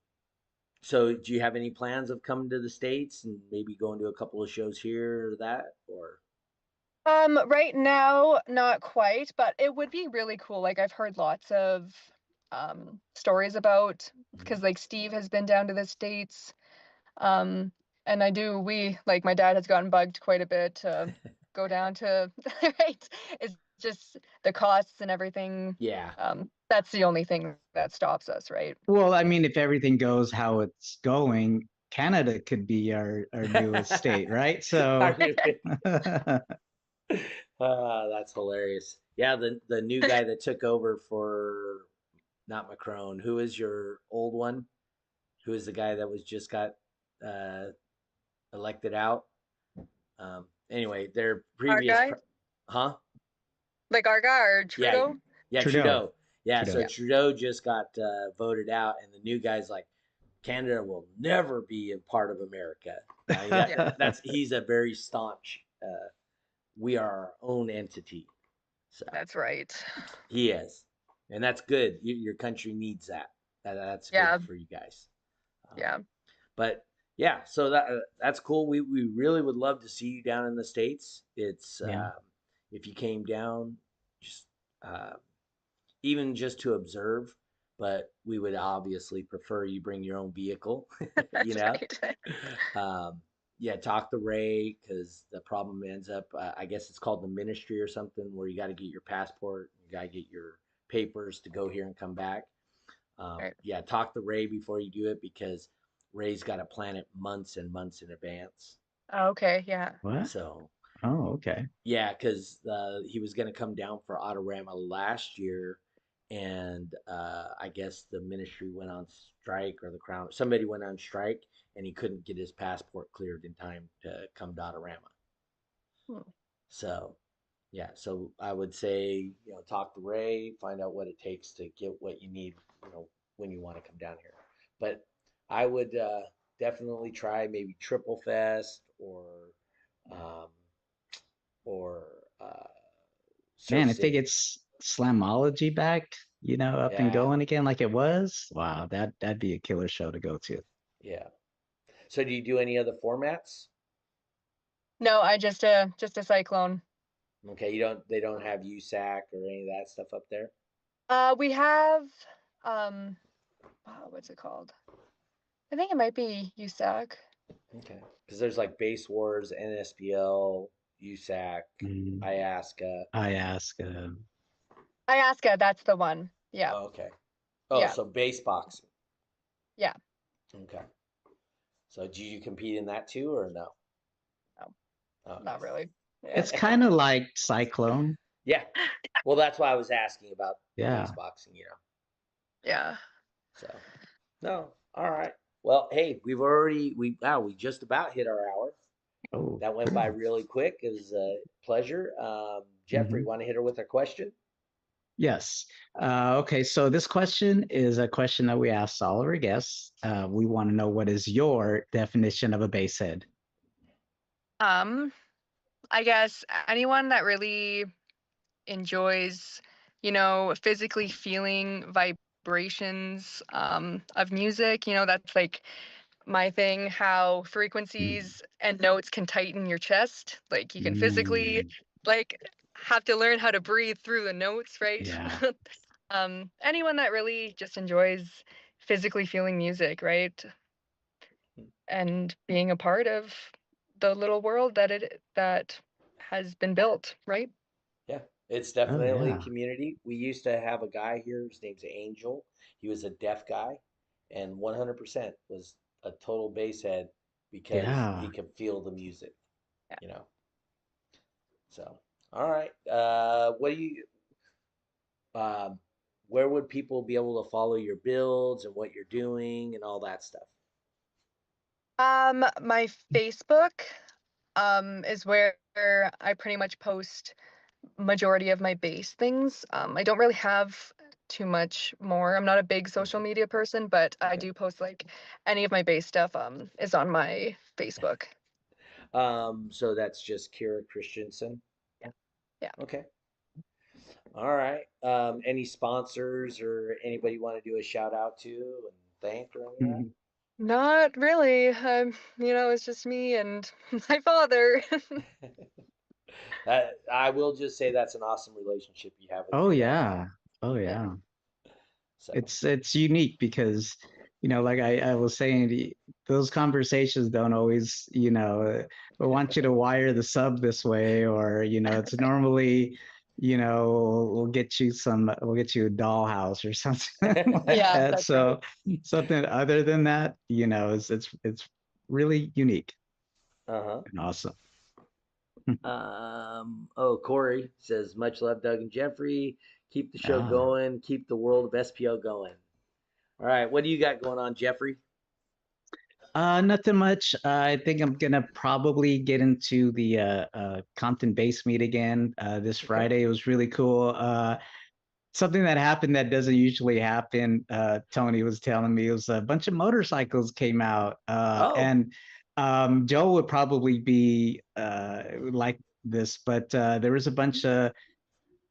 so do you have any plans of coming to the States and maybe going to a couple of shows here or that, or? Right now, not quite, but it would be really cool. Like I've heard lots of stories about, Mhm. because like Steve has been down to the States. Um, and we like my dad has gotten bugged quite a bit to go down to right. It's just the costs and everything. Yeah. That's the only thing that stops us, right? Well, I mean, if everything goes how it's going, Canada could be our newest state, right? So, Our new- that's hilarious. Yeah, the new guy that took over for not Macron. Who is your old one? Who is the guy that was just got uh, elected out? Anyway, their Our previous, guy, huh? like our guy, or Yeah, Trudeau. yeah, Trudeau, Trudeau. Yeah, so Trudeau. Yeah, Trudeau just got voted out, and the new guy's like, Canada will never be a part of America. I mean, yeah, that's he's a very staunch. We are our own entity. So that's right. he is, and that's good. Your country needs that. That's good Yeah, for you guys. Um, yeah. but yeah, so that's cool. We really would love to see you down in the States. It's Yeah. if you came down, just uh, even just to observe. But we would obviously prefer you bring your own vehicle. you That's know, right. um, yeah, talk to Ray because the problem ends up. I guess it's called the ministry or something where you got to get your passport, you got to get your papers to go here and come back. Right. Yeah, talk to Ray before you do it because Ray's got to plan it months and months in advance. Oh, okay, yeah. What? So Oh, okay. yeah, because he was going to come down for Autorama last year, and I guess the ministry went on strike or the crown. Somebody went on strike, and he couldn't get his passport cleared in time to come to Autorama. Hmm. So yeah, so I would say talk to Ray, find out what it takes to get what you need, when you want to come down here. But I would definitely try maybe Triple Fest um, or Surf Man, if they get City. Slamology back, up and Yeah, going again like it was, wow, that'd be a killer show to go to. yeah. So do you do any other formats? No, I just a cyclone. Okay, you don't. They don't have USAC or any of that stuff up there. We have what's it called? I think it might be USAC. Okay, because there's like Base Wars, NSPL, USAC, Mm, IASCA. I ask, Iasca, that's the one. Yeah. Oh, okay. Oh, Yeah. so base boxing. Yeah. Okay. So do you compete in that too, or no? No, Okay. not really. Yeah. it's kind of like Cyclone. Yeah. Well, that's why I was asking about base Yeah. boxing. Yeah. So no. All right. Well, hey, we just about hit our hour. Oh, That went by cool. really quick. It was a pleasure. Jeffrey, Hmm. want to hit her with a question? Yes. Okay, so this question is a question that we asked all of our guests. We want to know, what is your definition of a bass head? I guess anyone that really enjoys, physically feeling vibrations of music, that's like my thing, how frequencies and notes can tighten your chest. Like you can physically Mm, like have to learn how to breathe through the notes, right? yeah. Anyone that really just enjoys physically feeling music, right? And being a part of the little world that has been built, right? Yeah, it's Oh, definitely yeah. community. We used to have a guy here. His name's Angel. He was a deaf guy, and 100% was a total bass head because he Yeah. could feel the music. Yeah. You know. So, all right. What do you? Um, where would people be able to follow your builds and what you're doing and all that stuff? My Facebook is where I pretty much post majority of my bass things. I don't really have too much more. I'm not a big social media person, but I do post like any of my bass stuff is on my Facebook. So that's just Keira Christensen. Yeah. Yeah. Okay. All right. Any sponsors or anybody you want to do a shout out to and thank or any of that? Not really. It's just me and my father. I will just say that's an awesome relationship you have with Oh your dad. yeah. Oh Yeah. yeah. So It's unique because, like I was saying, those conversations don't always, I want you to wire the sub this way, or, it's normally, we'll get you a dollhouse or something like Yeah, that. that's right. So something other than that, it's really unique uh-huh. and awesome. Corey says, much love, Doug and Jeffrey. Keep the show Ah. going. Keep the world of SPO going. All right. What do you got going on, Jeffrey? Nothing much. I think I'm gonna probably get into the Compton Bass meet again this Okay. Friday. It was really cool. Something that happened that doesn't usually happen. Tony was telling me it was a bunch of motorcycles came out, Oh. and Joe would probably be like this, but there was a bunch of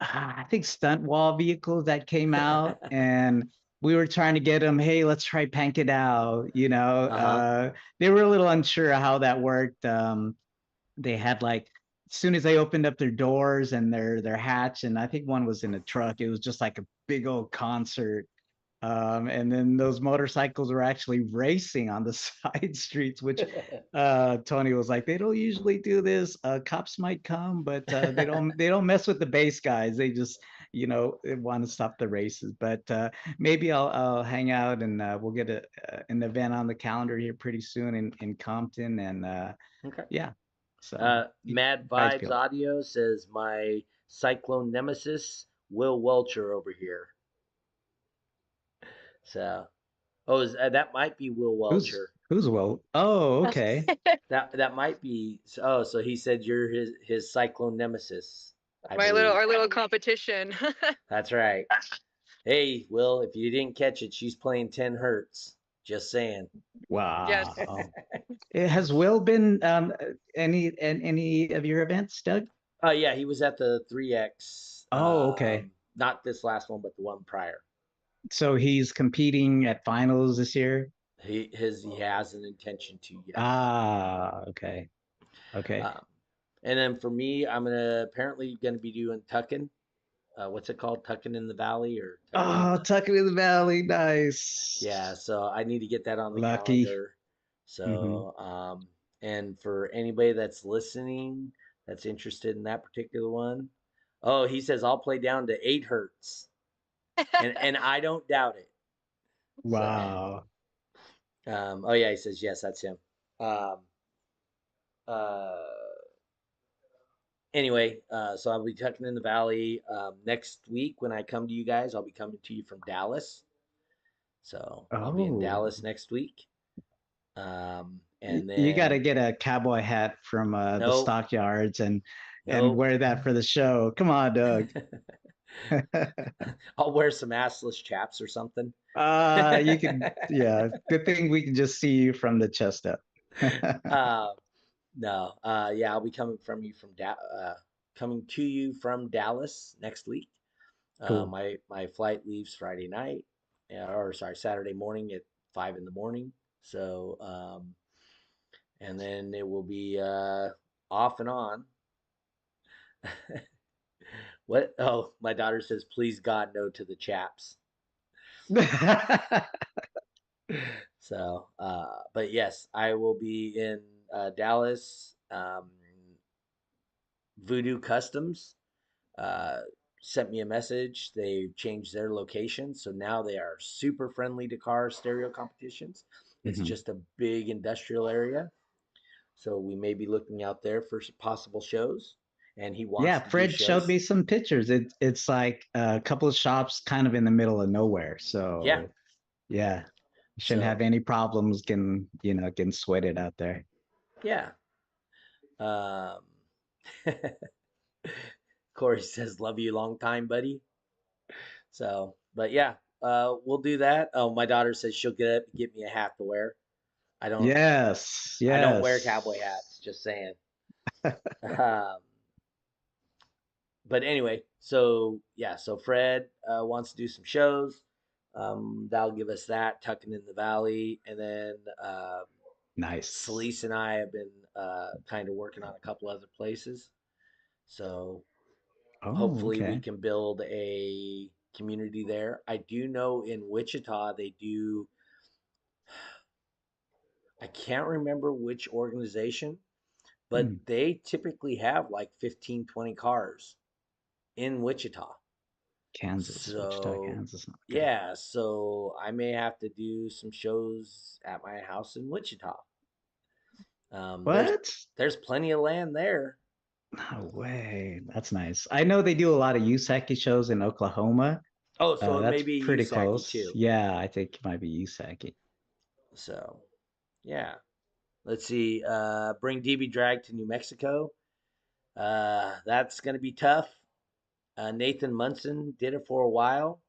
I think stunt wall vehicles that came out, and we were trying to get them. Hey, let's try Pank It Out. uh-huh. They were a little unsure how that worked. They had like as soon as they opened up their doors and their hatch, and I think one was in a truck. It was just like a big old concert. And then those motorcycles were actually racing on the side streets, which Tony was like, they don't usually do this. Cops might come, but they don't mess with the base guys. They just want to stop the races. But maybe I'll hang out and we'll get an event on the calendar here pretty soon in Compton, and Okay. yeah. So Mad guys Vibes feel Audio says my Cyclone nemesis, Will Welcher over here. So, that might be Will Welcher. who's Will? Oh, okay. That might be. So he said you're his Cyclone nemesis. I our believe. little competition. That's right. Hey, Will, if you didn't catch it, she's playing 10 hertz. Just saying. Yes. Wow. Has Will been any of your events, Doug? Oh yeah, he was at the 3X. Oh, okay. Not this last one, but the one prior. So he's competing at finals this year? He has an intention to, yes. Ah, okay. Okay. And then for me, I'm apparently gonna be doing Tuckin. What's it called? Tuckin in the Valley or Tucking in the Valley, nice. Yeah, so I need to get that on the Lucky. calendar. So, and for anybody that's listening, that's interested in that particular one, oh, he says I'll play down to 8 hertz, and I don't doubt it. Wow. So, oh yeah, he says yes, that's him. Uh, anyway, so I'll be tucking in the valley next week when I come to you guys. I'll be coming to you from Dallas. So I'll be in Dallas next week. And then you got to get a cowboy hat from the stockyards and wear that for the show. Come on, Doug. I'll wear some assless chaps or something. You can, yeah. Good thing we can just see you from the chest up. No, yeah, I'll be coming to you from Dallas next week. Cool. My flight leaves Friday night, Saturday morning at 5 a.m. So, and then it will be off and on. What? Oh, my daughter says, please God, no to the chaps. So, but yes, I will be in Dallas. Voodoo Customs sent me a message. They changed their location, so now they are super friendly to car stereo competitions. It's just a big industrial area, so we may be looking out there for possible shows. And he wants. Yeah, Fred showed me some pictures. It's like a couple of shops kind of in the middle of nowhere. So yeah, you shouldn't have any problems getting sweated out there. Yeah. Corey says, "Love you long time, buddy." So, but yeah, we'll do that. Oh, my daughter says she'll get me a hat to wear. I don't Yes, I don't wear yes. cowboy hats. Just saying. Um, but anyway, so yeah, so Fred wants to do some shows. That'll give us that tucking in the valley, and then Nice. Celise and I have been kind of working on a couple other places. So Oh, hopefully we okay. can build a community there. I do know in Wichita they do. I can't remember which organization, but Hmm. they typically have like 15, 20 cars in Wichita. Kansas, Wichita, So, Kansas. Okay. yeah, so I may have to do some shows at my house in Wichita. Um, there's What? there's plenty of land there. No way. That's nice. I know they do a lot of USAC shows in Oklahoma. Oh, so it may That's be pretty USAC close. too. Yeah, I think it might be USAC. So, yeah. Let's see. Bring DB Drag to New Mexico. That's going to be tough. Nathan Munson did it for a while.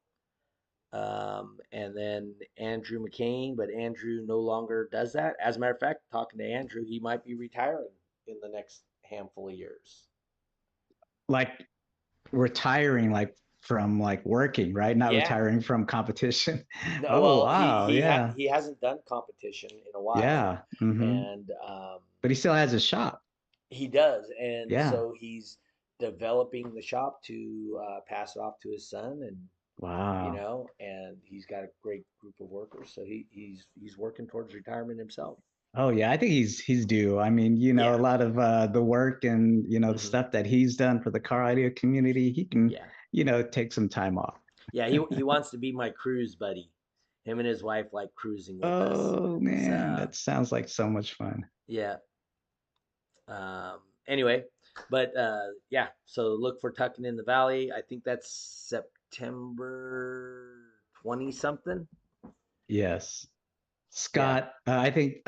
And then Andrew McCain, but Andrew no longer does that. As a matter of fact, talking to Andrew, he might be retiring in the next handful of years. Like retiring from working, right? Not Yeah. retiring from competition. No, Oh, well, wow. Yeah. he hasn't done competition in a while, Yeah. Hmm. and But he still has his shop. he does, and Yeah. so he's developing the shop to pass it off to his son, and Wow. and he's got a great group of workers, so he's working towards retirement himself. Oh yeah, I think he's due. I mean, a Yeah. lot of the work and the Hmm. stuff that he's done for the car audio community, he can, Yeah. take some time off. Yeah, he wants to be my cruise buddy. Him and his wife like cruising with us. Oh man, So that sounds like so much fun. yeah. Anyway, but yeah. So look for Tucking in the Valley. I think that's September 20 something. Yes. Yeah. Scott, I think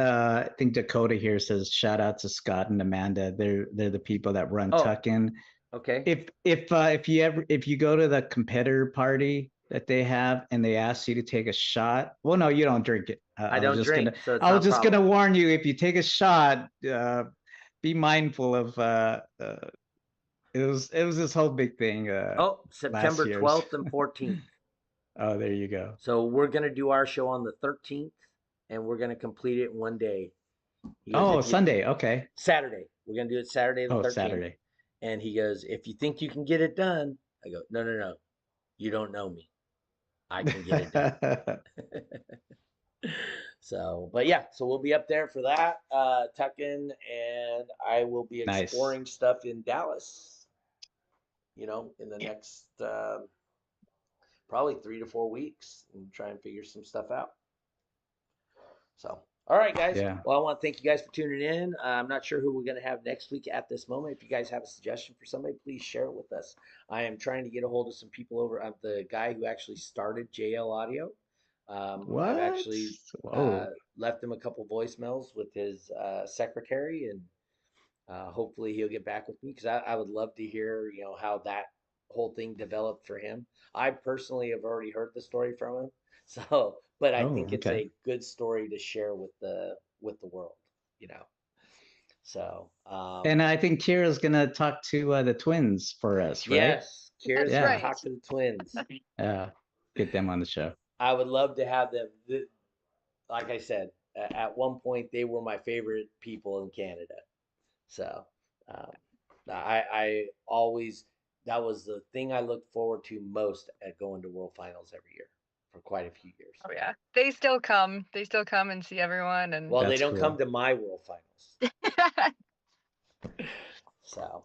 Dakota here says shout out to Scott and Amanda. They're the people that run Oh, Tuckin. okay. If you go to the competitor party that they have and they ask you to take a shot, well, no, you don't drink it. I don't drink, so it's I not was a just problem. gonna warn you, if you take a shot, be mindful of it was this whole big thing Oh, last September year's. 12th and 14th. Oh, there you go. So we're gonna do our show on the 13th, and we're gonna complete it in one day. He goes, Oh, if you Sunday. Okay. Saturday, we're gonna do it Saturday the Oh, 13th. Saturday. And he goes, if you think you can get it done, I go, no, no, no, you don't know me. I can get it done. So, but yeah, so we'll be up there for that, Tuckin, and I will be Nice. exploring stuff in Dallas, in the next probably 3 to 4 weeks and try and figure some stuff out. So, all right, guys. Yeah. Well, I want to thank you guys for tuning in. I'm not sure who we're going to have next week at this moment. If you guys have a suggestion for somebody, please share it with us. I am trying to get a hold of some people over. The guy who actually started JL Audio. I've What? actually Whoa. left him a couple voicemails with his secretary, and hopefully he'll get back with me because I would love to hear, how that whole thing developed for him. I personally have already heard the story from him, so but I Oh, think it's okay. a good story to share with the world, you know. So And I think Kira's gonna talk to the twins for us, right? yes, Kira's That's gonna Yeah. right. talk to the twins. Yeah. Get them on the show. I would love to have them. Like I said, at one point they were my favorite people in Canada. So um, I always that was the thing I looked forward to most at going to World Finals every year for quite a few years. Oh yeah. They still come. They still come and see everyone and Well, they That's don't come cool. to my World Finals. So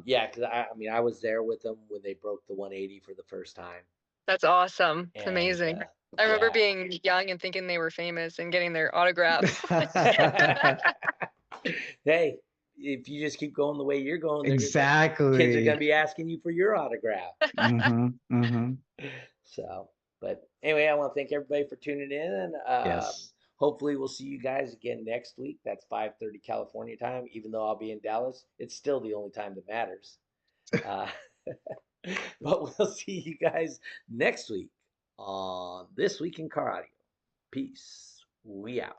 yeah, because I was there with them when they broke the 180 for the first time, That's awesome. It's and amazing. I remember yeah. being young and thinking they were famous and getting their autographs. Hey, if you just keep going the way you're going, kids are Exactly. going to be asking you for your autograph. Mm-hmm. Mm-hmm. So, but anyway, I want to thank everybody for tuning in, and Yes. hopefully we'll see you guys again next week. That's 5:30 California time. Even though I'll be in Dallas, it's still the only time that matters. Uh, But we'll see you guys next week on This Week in Car Audio. Peace. We out.